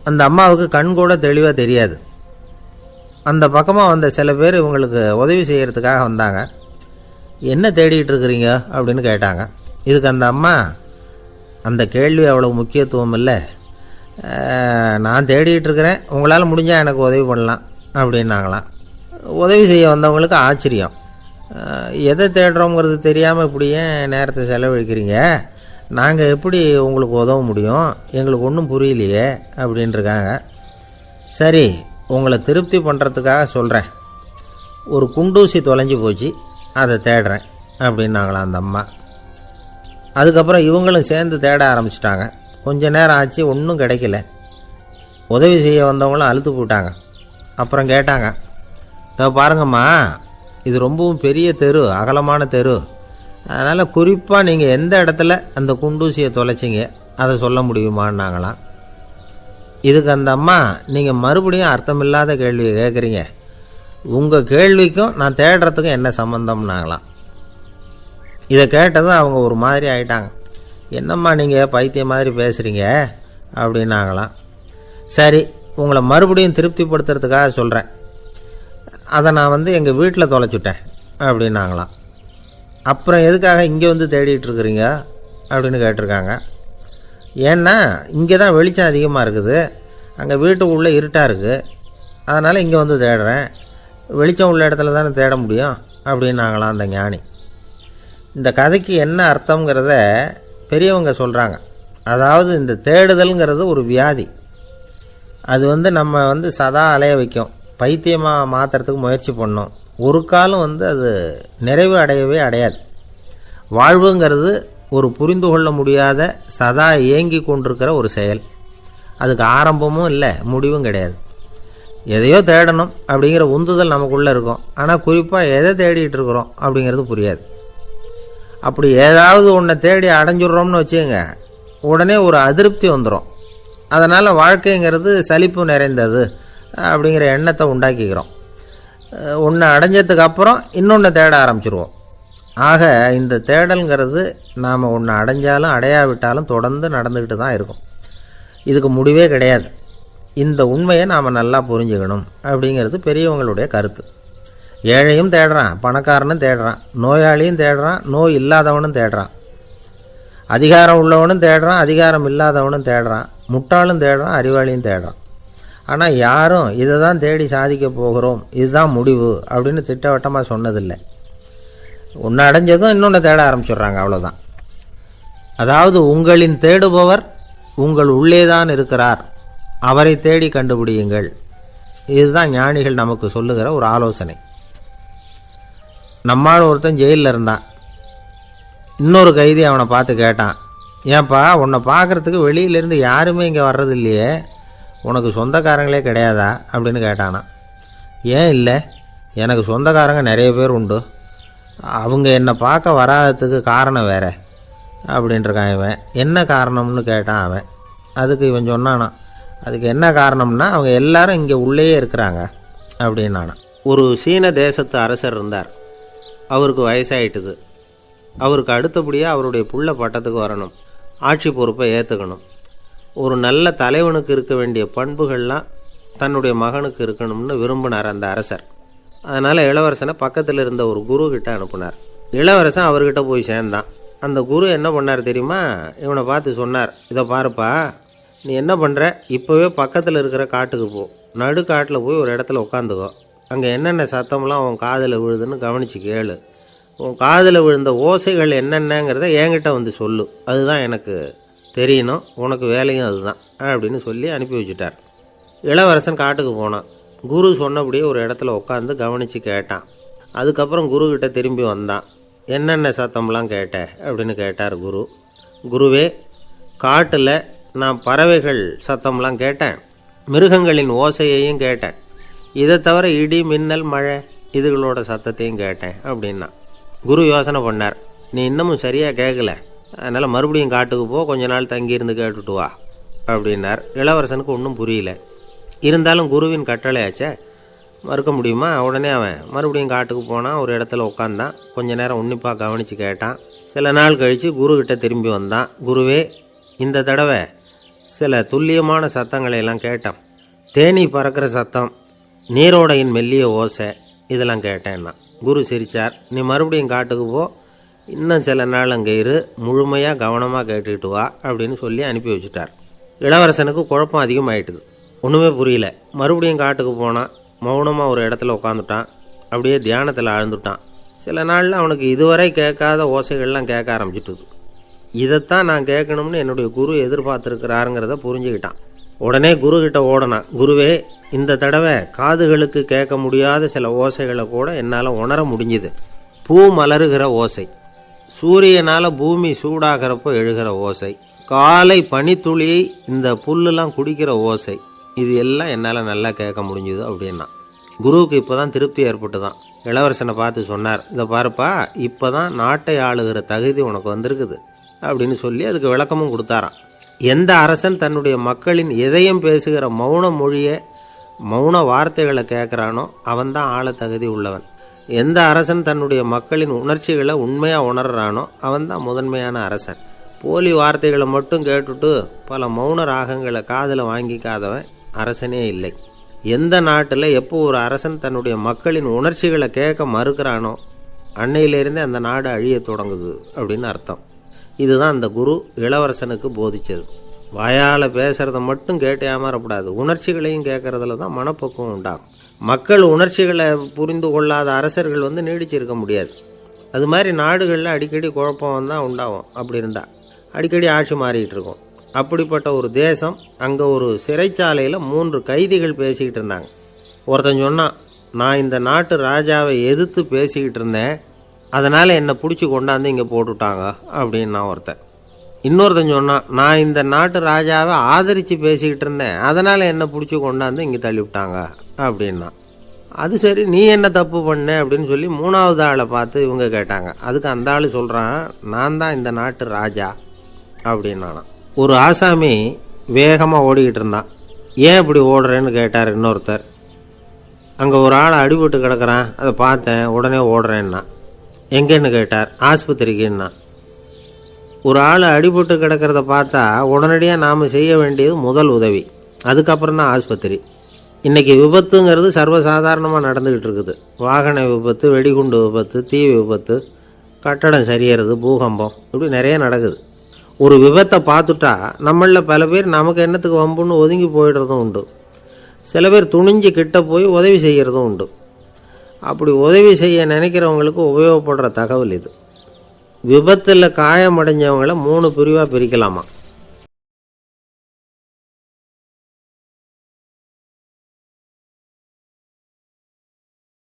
அந்த அம்மாவுக்கு கண் கூட தெளிவாக தெரியாது. அந்த பக்கமாக வந்த சில பேர் இவங்களுக்கு உதவி செய்கிறதுக்காக வந்தாங்க. என்ன தேடிட்டு இருக்கிறீங்க அப்படின்னு கேட்டாங்க. இதுக்கு அந்த அம்மா, அந்த கேள்வி அவ்வளோ முக்கியத்துவம் இல்லை, நான் தேடிட்டு இருக்கிறேன், உங்களால் முடிஞ்சால் எனக்கு உதவி பண்ணலாம் அப்படின்னாங்களாம். உதவி செய்ய வந்தவங்களுக்கு ஆச்சரியம். எதை தேடுறோங்கிறது தெரியாமல் இப்படி ஏன் நேரத்தை செலவழிக்கிறீங்க? நாங்கள் எப்படி உங்களுக்கு உதவ முடியும்? எங்களுக்கு ஒன்றும் புரியலையே அப்படின்ட்டுருக்காங்க. சரி, உங்களை திருப்தி பண்ணுறதுக்காக சொல்கிறேன். ஒரு குண்டூசி தொலைஞ்சி போச்சு, அதை தேடுறேன் அப்படின்னாங்களாம் அந்த அம்மா. அதுக்கப்புறம் இவங்களும் சேர்ந்து தேட ஆரம்பிச்சிட்டாங்க. கொஞ்ச நேரம் ஆச்சு, ஒன்றும் கிடைக்கல. உதவி செய்ய வந்தவங்களும் அழுத்து போட்டாங்க. அப்புறம் கேட்டாங்க, பாருங்கம்மா, இது ரொம்பவும் பெரிய தெரு, அகலமான தெரு. அதனால் குறிப்பாக நீங்கள் எந்த இடத்துல அந்த குண்டூசியை தொலைச்சிங்க அதை சொல்ல முடியுமான்னாங்களாம். இதுக்கு அந்த அம்மா, நீங்கள் மறுபடியும் அர்த்தமில்லாத கேள்வியை கேட்குறீங்க, உங்கள் கேள்விக்கும் நான் தேடுறதுக்கும் என்ன சம்மந்தம்னாங்களாம். இதை கேட்டதும் அவங்க ஒரு மாதிரி ஆயிட்டாங்க. என்னம்மா நீங்கள் பைத்தியம் மாதிரி பேசுகிறீங்க அப்படின்னாங்களாம். சரி, உங்களை மறுபடியும் திருப்திப்படுத்துறதுக்காக சொல்கிறேன், அதை நான் எங்கள் வீட்டில் தொலைச்சுட்டேன் அப்படின்னாங்களாம். அப்புறம் எதுக்காக இங்கே வந்து தேடிட்டு இருக்கிறீங்க அப்படின்னு கேட்டிருக்காங்க. ஏன்னா இங்கே தான் வெளிச்சம் அதிகமாக இருக்குது, அங்கே வீட்டுக்குள்ளே இருட்டாக இருக்குது, அதனால் இங்கே வந்து தேடுறேன். வெளிச்சம் உள்ள இடத்துல தானே தேட முடியும் அப்படின்னாங்களாம் அந்த ஞானி. இந்த கதைக்கு என்ன அர்த்தங்கிறத பெரியவங்க சொல்கிறாங்க. அதாவது இந்த தேடுதல்ங்கிறது ஒரு வியாதி. அது நம்ம சதா அலைய வைக்கும், பைத்தியமாக மாற்றுறதுக்கு முயற்சி பண்ணோம். ஒரு காலம் அது நிறைவு அடையவே அடையாது. வாழ்வுங்கிறது ஒரு புரிந்து கொள்ள முடியாத சதா ஏங்கி கொண்டிருக்கிற ஒரு செயல். அதுக்கு ஆரம்பமும் இல்லை, முடிவும் கிடையாது. எதையோ தேடணும் அப்படிங்கிற உந்துதல் நமக்குள்ளே இருக்கும், ஆனால் குறிப்பாக எதை தேடிட்டு இருக்கிறோம் அப்படிங்கிறது புரியாது. அப்படி ஏதாவது ஒன்றை தேடி அடைஞ்சிடுறோம்னு வச்சுக்கோங்க, உடனே ஒரு அதிருப்தி வந்துடும். அதனால் வாழ்க்கைங்கிறது சலிப்பு நிறைந்தது அப்படிங்கிற எண்ணத்தை உண்டாக்கிக்கிறோம். ஒன்று அடைஞ்சதுக்கு அப்புறம் இன்னொன்று தேட ஆரம்பிச்சிருவோம். ஆக இந்த தேடல்ங்கிறது நாம் ஒன்று அடைஞ்சாலும் அடையாவிட்டாலும் தொடர்ந்து நடந்துக்கிட்டு தான் இருக்கும். இதுக்கு முடிவே கிடையாது. இந்த உண்மையை நாம் நல்லா புரிஞ்சுக்கணும் அப்படிங்கிறது பெரியவங்களுடைய கருத்து. ஏழையும் தேடுறான், பணக்காரனும் தேடுறான், நோயாளியும் தேடுறான், நோய் இல்லாதவனும் தேடுறான், அதிகாரம் உள்ளவனும் தேடுறான், அதிகாரம் இல்லாதவனும் தேடுறான், முட்டாளும் தேடுறான், அறிவாளியும் தேடுறான். ஆனால் யாரும் இதை தான் தேடி சாதிக்க போகிறோம், இதுதான் முடிவு அப்படின்னு திட்டவட்டமாக சொன்னதில்லை. ஒன்று அடைஞ்சதும் இன்னொன்று தேட ஆரம்பிச்சிடுறாங்க, அவ்வளோதான். அதாவது உங்களின் தேடுபவர் உங்கள் உள்ளே தான் இருக்கிறார், அவரை தேடி கண்டுபிடியுங்கள். இதுதான் ஞானிகள் நமக்கு சொல்லுகிற ஒரு ஆலோசனை. நம்மால் ஒருத்தன் ஜெயிலில் இருந்தான். இன்னொரு கைதி அவனை பார்த்து கேட்டான், ஏன்பா உன்னை பார்க்குறதுக்கு வெளியிலேருந்து யாருமே இங்கே வர்றது இல்லையே, உனக்கு சொந்தக்காரங்களே கிடையாதா அப்படின்னு கேட்டானா. ஏன் இல்லை, எனக்கு சொந்தக்காரங்க நிறைய பேர் உண்டு, அவங்க என்னை பார்க்க வராததுக்கு காரணம் வேற அப்படின்ட்டுருக்கான் இவன். என்ன காரணம்னு கேட்டான் அவன். அதுக்கு இவன் சொன்னானா, அதுக்கு என்ன காரணம்னா அவங்க எல்லாரும் இங்கே உள்ளேயே இருக்கிறாங்க அப்படின்னானா. ஒரு சீன தேசத்து அரசர் இருந்தார். அவருக்கு வயசாயிட்டுது. அவருக்கு அடுத்தபடியாக அவருடைய புள்ள பட்டத்துக்கு வரணும், ஆட்சி பொறுப்பை ஏற்றுக்கணும். ஒரு நல்ல தலைவனுக்கு இருக்க வேண்டிய பண்புகள்லாம் தன்னுடைய மகனுக்கு இருக்கணும்னு விரும்பினார் அந்த அரசர். அதனால் இளவரசனை பக்கத்தில் இருந்த ஒரு குரு கிட்ட அனுப்புனார். இளவரசன் அவர்கிட்ட போய் சேர்ந்தான். அந்த குரு என்ன பண்ணார் தெரியுமா, இவனை பார்த்து சொன்னார், இதை பாருப்பா, நீ என்ன பண்ணுற, இப்போவே பக்கத்தில் இருக்கிற காட்டுக்கு போ, நடு காட்டில் போய் ஒரு இடத்துல உட்காந்துக்கோ, அங்கே என்னென்ன சத்தம்லாம் உன் காதில் விழுதுன்னு கவனித்து கேளு, உன் காதில் விழுந்த ஓசைகள் என்னென்னங்கிறத என்கிட்ட வந்து சொல்லு, அதுதான் எனக்கு தெரியணும், உனக்கு வேலையும் அதுதான் அப்படின்னு சொல்லி அனுப்பி வச்சுட்டார். இளவரசன் காட்டுக்கு போனான். குரு சொன்னபடியே ஒரு இடத்துல உட்காந்து கவனித்து கேட்டான். அதுக்கப்புறம் குருக்கிட்ட திரும்பி வந்தான். என்னென்ன சத்தம்லாம் கேட்ட அப்படின்னு கேட்டார் குரு. குருவே, காட்டில் நான் பறவைகள் சத்தம்லாம் கேட்டேன், மிருகங்களின் ஓசையையும் கேட்டேன், இதை தவிர இடி மின்னல் மழை இதுகளோட சத்தத்தையும் கேட்டேன் அப்படின்னா. குரு யோசனை பண்ணார், நீ இன்னமும் சரியாக கேட்கல, அதனால் மறுபடியும் காட்டுக்கு போ, கொஞ்ச நாள் தங்கியிருந்து கேட்டுட்டு வா அப்படின்னார். இளவரசனுக்கு ஒன்றும் புரியல. இருந்தாலும் குருவின் கட்டளையாச்சே, மறுக்க முடியுமா? உடனே அவன் மறுபடியும் காட்டுக்கு போனான். ஒரு இடத்துல உட்காந்தான். கொஞ்ச நேரம் உன்னிப்பாக கவனித்து கேட்டான். சில நாள் கழித்து குருக்கிட்ட திரும்பி வந்தான். குருவே, இந்த தடவை சில துல்லியமான சத்தங்களை எல்லாம் கேட்டான். தேனி பறக்கிற சத்தம், நீரோடையின் மெல்லிய ஓசை, இதெல்லாம் கேட்டேன்னா. குரு சிரித்தார். நீ மறுபடியும் காட்டுக்கு போ, இன்னும் சில நாள் அங்கே இரு, முழுமையாக கவனமாக கேட்டுக்கிட்டு வா அப்படின்னு சொல்லி அனுப்பி வச்சுட்டார். இளவரசனுக்கு குழப்பம் அதிகமாயிட்டுது. ஒன்றுமே புரியல. மறுபடியும் காட்டுக்கு போனான். மௌனமாக ஒரு இடத்துல உட்காந்துட்டான். அப்படியே தியானத்தில் ஆழ்ந்துட்டான். சில நாளில் அவனுக்கு இதுவரை கேட்காத ஓசைகள்லாம் கேட்க ஆரம்பிச்சிட்டுது. இதைத்தான் நான் கேட்கணும்னு என்னுடைய குரு எதிர்பார்த்துருக்கிறாருங்கிறத புரிஞ்சுக்கிட்டான். உடனே குரு கிட்ட ஓடனான். குருவே, இந்த தடவை காதுகளுக்கு கேட்க முடியாத சில ஓசைகளை கூட என்னால் உணர முடிஞ்சுது. பூ மலருகிற ஓசை, சூரியனால் பூமி சூடாகிறப்போ எழுகிற ஓசை, காலை பனித்துளியை இந்த புல்லுலாம் குடிக்கிற ஓசை, இது எல்லாம் என்னால் நல்லா கேட்க முடிஞ்சுது அப்படின்னா. குருவுக்கு இப்போ தான் திருப்தி ஏற்பட்டு தான். இளவரசனை பார்த்து சொன்னார், இதை பாருப்பா, இப்போ தான் நாட்டை ஆளுகிற தகுதி உனக்கு வந்திருக்குது அப்படின்னு சொல்லி அதுக்கு விளக்கமும் கொடுத்தாராம். எந்த அரசன் தன்னுடைய மக்களின் இதயம் பேசுகிற மௌன மொழியை, மௌன வார்த்தைகளை கேட்குறானோ அவன்தான் ஆள தகுதி உள்ளவன். எந்த அரசன் தன்னுடைய மக்களின் உணர்ச்சிகளை உண்மையாக உணர்றானோ அவன்தான் முதன்மையான அரசன். போலி வார்த்தைகளை மட்டும் கேட்டுட்டு பல மௌன ராகங்களை காதில் வாங்கிக்காதவன் அரசனே இல்லை. எந்த நாட்டில் எப்போ ஒரு அரசன் தன்னுடைய மக்களின் உணர்ச்சிகளை கேட்க மறுக்கிறானோ அன்னையிலேருந்தே அந்த நாடு அழிய தொடங்குது அப்படின்னு அர்த்தம். இதுதான் அந்த குரு இளவரசனுக்கு போதிச்சது. வாயால் பேசுகிறத மட்டும் கேட்டு ஏமாறக்கூடாது, உணர்ச்சிகளையும் கேட்கறதுல தான் மனப்பக்குவம் உண்டாகும். மக்கள் உணர்ச்சிகளை புரிந்து கொள்ளாத அரசர்கள் நீடிச்சிருக்க முடியாது. அது மாதிரி நாடுகளில் அடிக்கடி குழப்பம் தான் உண்டாகும். அப்படி இருந்தால் அடிக்கடி ஆட்சி மாறிக்கிட்டு இருக்கும். அப்படிப்பட்ட ஒரு தேசம், அங்கே ஒரு சிறைச்சாலையில் 3 கைதிகள் பேசிக்கிட்டு இருந்தாங்க. ஒருத்தன் சொன்னான், நான் இந்த நாட்டு ராஜாவை எதிர்த்து பேசிக்கிட்டு இருந்தேன், அதனால் என்னை பிடிச்சி கொண்டாந்து இங்கே போட்டுவிட்டாங்க அப்படின்னா ஒருத்தன். இன்னொருத்தன் சொன்னான், நான் இந்த நாட்டு ராஜாவை ஆதரித்து பேசிக்கிட்டு இருந்தேன், அதனால் என்னை பிடிச்சி கொண்டாந்து இங்கே தள்ளிவிட்டாங்க அப்படின்னா. அது சரி, நீ என்ன தப்பு பண்ண அப்படின்னு சொல்லி 3வது ஆளை பார்த்து இவங்க கேட்டாங்க. அதுக்கு அந்த ஆள் சொல்கிறான், நான் தான் இந்த நாட்டு ராஜா அப்படின்னானா. ஒரு ஆசாமி வேகமாக ஓடிக்கிட்டு இருந்தான். ஏன் இப்படி ஓடுறேன்னு கேட்டார் இன்னொருத்தர். அங்கே ஒரு ஆளை அடிபட்டு கிடக்கிறான், அதை பார்த்தேன், உடனே ஓடுறேன்னா. எங்கேன்னு கேட்டார். ஆஸ்பத்திரிக்குன்னா. ஒரு ஆள் அடிபட்டு கிடக்கிறத பார்த்தா உடனடியாக நாம் செய்ய வேண்டியது முதல் உதவி, அதுக்கப்புறம் தான் ஆஸ்பத்திரி. இன்றைக்கி விபத்துங்கிறது சர்வசாதாரணமாக நடந்துக்கிட்டு இருக்குது. வாகன விபத்து, வெடிகுண்டு விபத்து, தீ விபத்து, கட்டடம் சரியறது, பூகம்பம், இப்படி நிறைய நடக்குது. ஒரு விபத்தை பார்த்துட்டா நம்மளில் பல பேர் நமக்கு என்னத்துக்கு வம்புன்னு ஒதுங்கி போயிடுறதும் உண்டு. சில பேர் துணிஞ்சு கிட்ட போய் உதவி செய்கிறதும் உண்டு. அப்படி உதவி செய்ய நினைக்கிறவங்களுக்கு உபயோகப்படுற தகவல் இது. விபத்தில் காயமடைஞ்சவங்களை 3 பிரிவாக பிரிக்கலாமா.